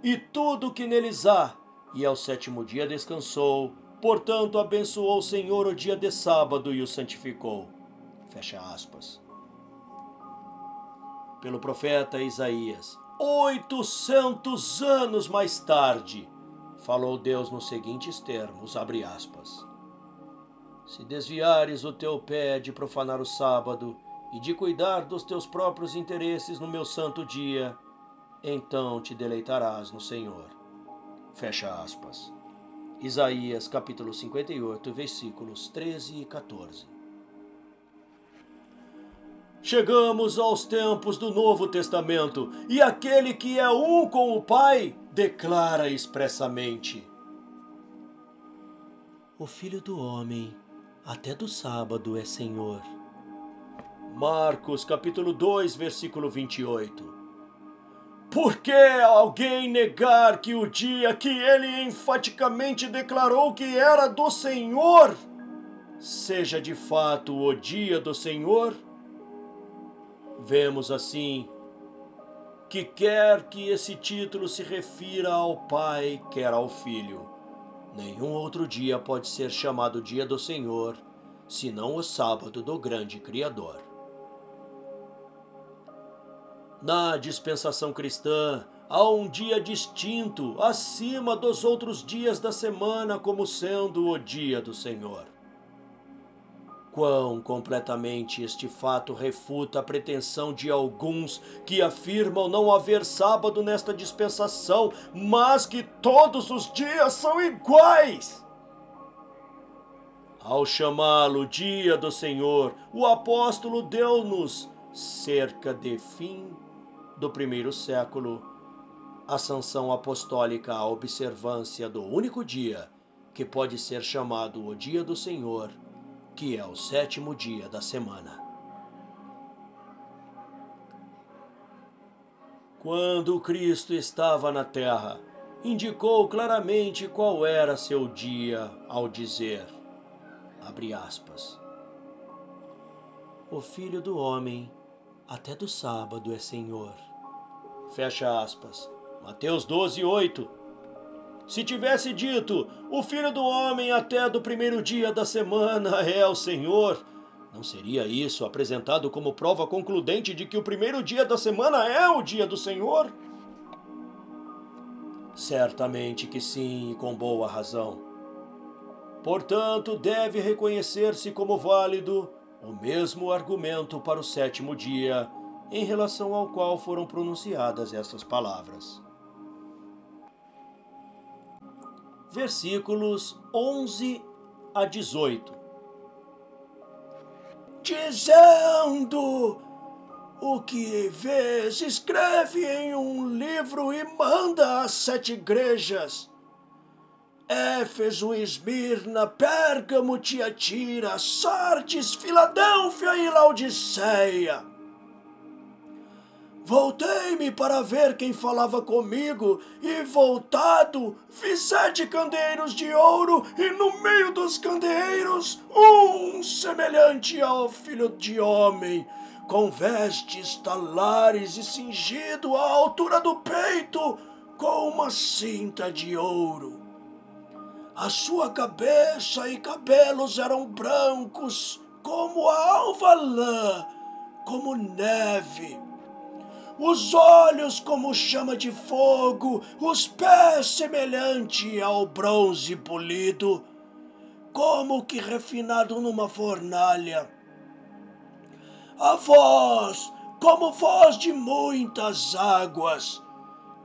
e tudo o que neles há, e ao sétimo dia descansou. Portanto, abençoou o Senhor o dia de sábado e o santificou. Fecha aspas. Pelo profeta Isaías, 800 anos mais tarde, falou Deus nos seguintes termos, abre aspas: se desviares o teu pé de profanar o sábado e de cuidar dos teus próprios interesses no meu santo dia, então te deleitarás no Senhor. Fecha aspas. Isaías capítulo 58, versículos 13 e 14. Chegamos aos tempos do Novo Testamento e aquele que é um com o Pai declara expressamente: o Filho do Homem, até do sábado, é Senhor. Marcos capítulo 2, versículo 28. Por que alguém negar que o dia que ele enfaticamente declarou que era do Senhor seja de fato o dia do Senhor? Vemos assim que quer que esse título se refira ao Pai, quer ao Filho, nenhum outro dia pode ser chamado dia do Senhor, senão o sábado do grande Criador. Na dispensação cristã, há um dia distinto, acima dos outros dias da semana, como sendo o dia do Senhor. Quão completamente este fato refuta a pretensão de alguns que afirmam não haver sábado nesta dispensação, mas que todos os dias são iguais! Ao chamá-lo dia do Senhor, o apóstolo deu-nos, cerca de fim do primeiro século, a sanção apostólica à observância do único dia que pode ser chamado o dia do Senhor, que é o sétimo dia da semana. Quando Cristo estava na terra, indicou claramente qual era seu dia ao dizer, abre aspas, o Filho do Homem até do sábado é Senhor. Fecha aspas. Mateus 12, 8. Se tivesse dito, o Filho do Homem até do primeiro dia da semana é o Senhor, não seria isso apresentado como prova concludente de que o primeiro dia da semana é o dia do Senhor? Certamente que sim, e com boa razão. Portanto, deve reconhecer-se como válido o mesmo argumento para o sétimo dia, em relação ao qual foram pronunciadas essas palavras. Versículos 11 a 18. Dizendo: o que vês, escreve em um livro e manda às 7 igrejas: Éfeso, Esmirna, Pérgamo, Tiatira, Sardes, Filadélfia e Laodiceia. Voltei-me para ver quem falava comigo, e voltado, vi 7 candeeiros de ouro, e no meio dos candeeiros, um semelhante ao Filho de Homem, com vestes talares e cingido à altura do peito, com uma cinta de ouro. A sua cabeça e cabelos eram brancos, como a alva lã, como neve. Os olhos como chama de fogo, os pés semelhante ao bronze polido, como que refinado numa fornalha. A voz, como voz de muitas águas.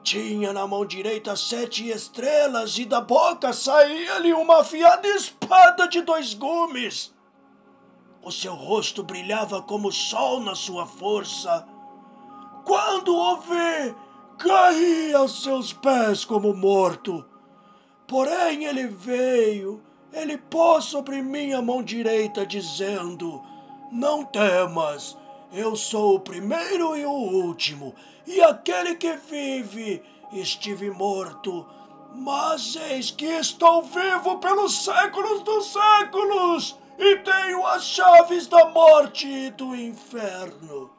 Tinha na mão direita 7 estrelas, e da boca saía-lhe uma afiada espada de 2 gumes. O seu rosto brilhava como o sol na sua força. Quando o vi, caí aos seus pés como morto. Porém ele veio, ele pôs sobre mim a mão direita, dizendo: não temas, eu sou o primeiro e o último, e aquele que vive. Estive morto, mas eis que estou vivo pelos séculos dos séculos, e tenho as chaves da morte e do inferno.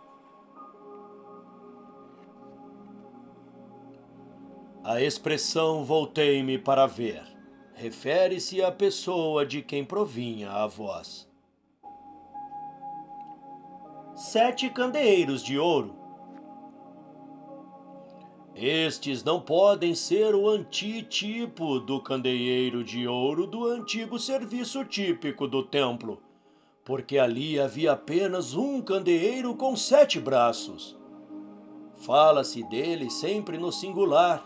A expressão voltei-me para ver refere-se à pessoa de quem provinha a voz. 7 candeeiros de ouro. Estes não podem ser o antitipo do candeeiro de ouro do antigo serviço típico do templo, porque ali havia apenas um candeeiro com 7 braços. Fala-se dele sempre no singular,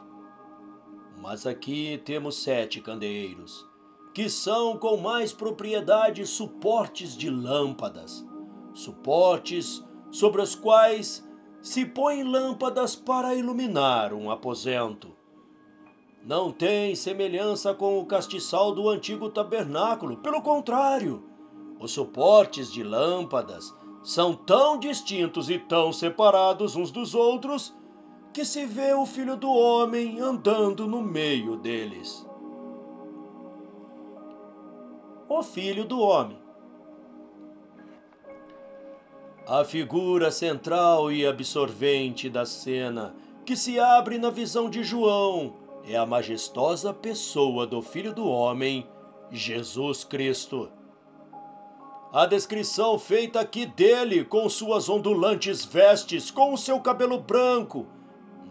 mas aqui temos 7 candeeiros, que são com mais propriedade suportes de lâmpadas, suportes sobre os quais se põem lâmpadas para iluminar um aposento. Não tem semelhança com o castiçal do antigo tabernáculo, pelo contrário, os suportes de lâmpadas são tão distintos e tão separados uns dos outros que se vê o Filho do Homem andando no meio deles. O Filho do Homem. A figura central e absorvente da cena que se abre na visão de João é a majestosa pessoa do Filho do Homem, Jesus Cristo. A descrição feita aqui dele, com suas ondulantes vestes, com o seu cabelo branco,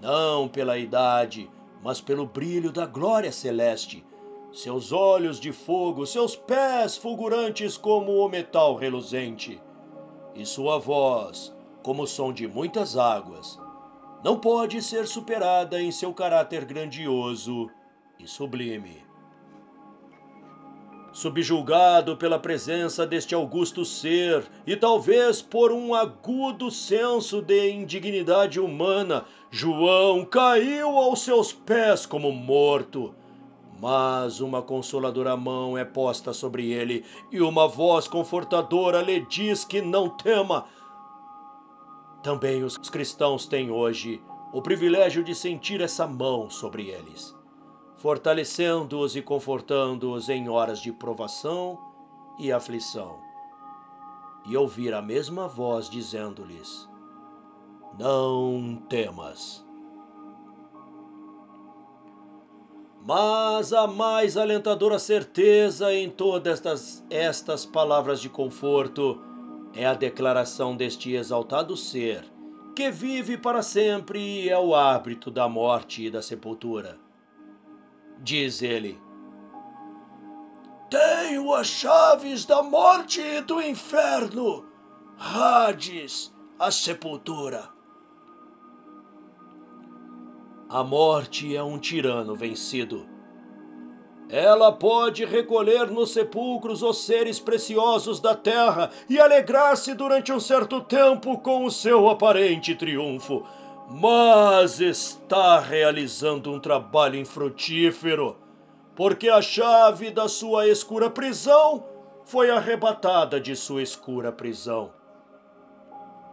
não pela idade, mas pelo brilho da glória celeste, seus olhos de fogo, seus pés fulgurantes como o metal reluzente, e sua voz, como o som de muitas águas, não pode ser superada em seu caráter grandioso e sublime. Subjulgado pela presença deste augusto ser, e talvez por um agudo senso de indignidade humana, João caiu aos seus pés como morto. Mas uma consoladora mão é posta sobre ele, e uma voz confortadora lhe diz que não tema. Também os cristãos têm hoje o privilégio de sentir essa mão sobre eles, fortalecendo-os e confortando-os em horas de provação e aflição, e ouvir a mesma voz dizendo-lhes: não temas. Mas a mais alentadora certeza em todas estas palavras de conforto é a declaração deste exaltado ser, que vive para sempre e é o árbitro da morte e da sepultura. Diz ele: tenho as chaves da morte e do inferno, Hades, a sepultura. A morte é um tirano vencido. Ela pode recolher nos sepulcros os seres preciosos da terra e alegrar-se durante um certo tempo com o seu aparente triunfo, mas está realizando um trabalho infrutífero, porque a chave da sua escura prisão foi arrebatada de sua escura prisão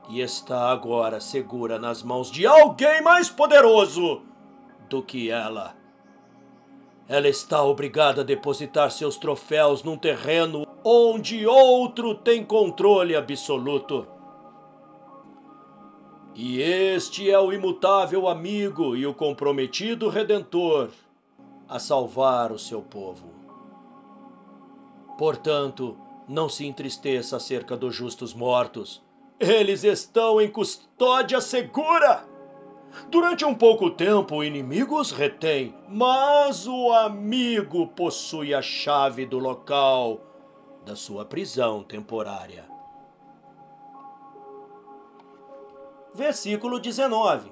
e está agora segura nas mãos de alguém mais poderoso do que ela. Ela está obrigada a depositar seus troféus num terreno onde outro tem controle absoluto. E este é o imutável amigo e o comprometido Redentor a salvar o seu povo. Portanto, não se entristeça acerca dos justos mortos. Eles estão em custódia segura. Durante um pouco tempo o inimigo os retém, mas o amigo possui a chave do local da sua prisão temporária. Versículo 19.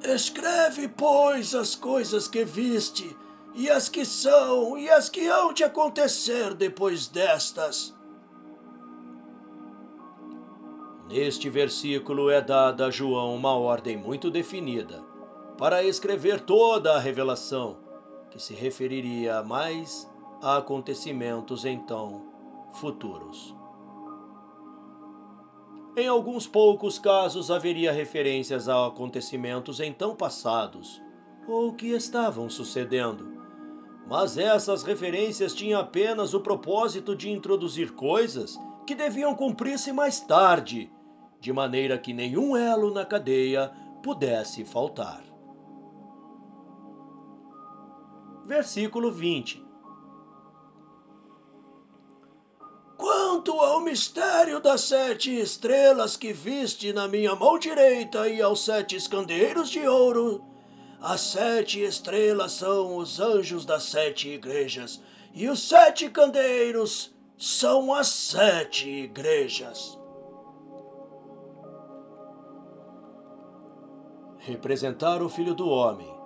Escreve, pois, as coisas que viste, e as que são, e as que hão de acontecer depois destas. Neste versículo é dada a João uma ordem muito definida para escrever toda a revelação, que se referiria mais a acontecimentos então futuros. Em alguns poucos casos haveria referências a acontecimentos então passados, ou que estavam sucedendo, mas essas referências tinham apenas o propósito de introduzir coisas que deviam cumprir-se mais tarde, de maneira que nenhum elo na cadeia pudesse faltar. Versículo 20. Quanto ao mistério das 7 estrelas que viste na minha mão direita e aos 7 candeeiros de ouro, as 7 estrelas são os anjos das 7 igrejas, e os 7 candeeiros são as 7 igrejas. Representar o Filho do Homem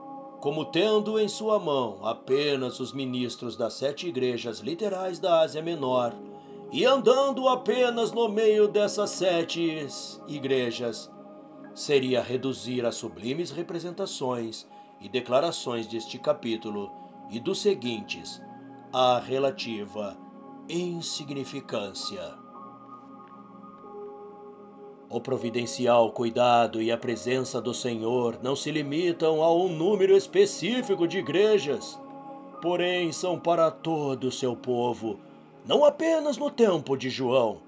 como tendo em sua mão apenas os ministros das 7 igrejas literais da Ásia Menor e andando apenas no meio dessas 7 igrejas, seria reduzir as sublimes representações e declarações deste capítulo e dos seguintes à relativa insignificância. O providencial cuidado e a presença do Senhor não se limitam a um número específico de igrejas, porém são para todo o seu povo, não apenas no tempo de João,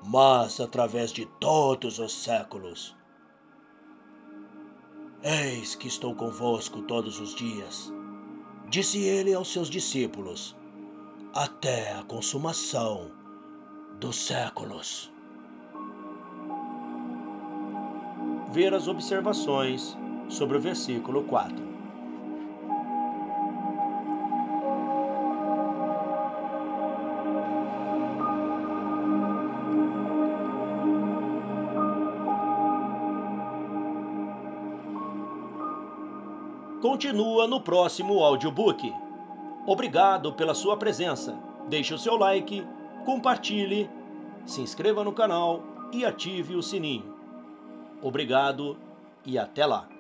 mas através de todos os séculos. Eis que estou convosco todos os dias, disse ele aos seus discípulos, até a consumação dos séculos. Ver as observações sobre o versículo 4. Continua no próximo audiobook. Obrigado pela sua presença. Deixe o seu like, compartilhe, se inscreva no canal e ative o sininho. Obrigado e até lá!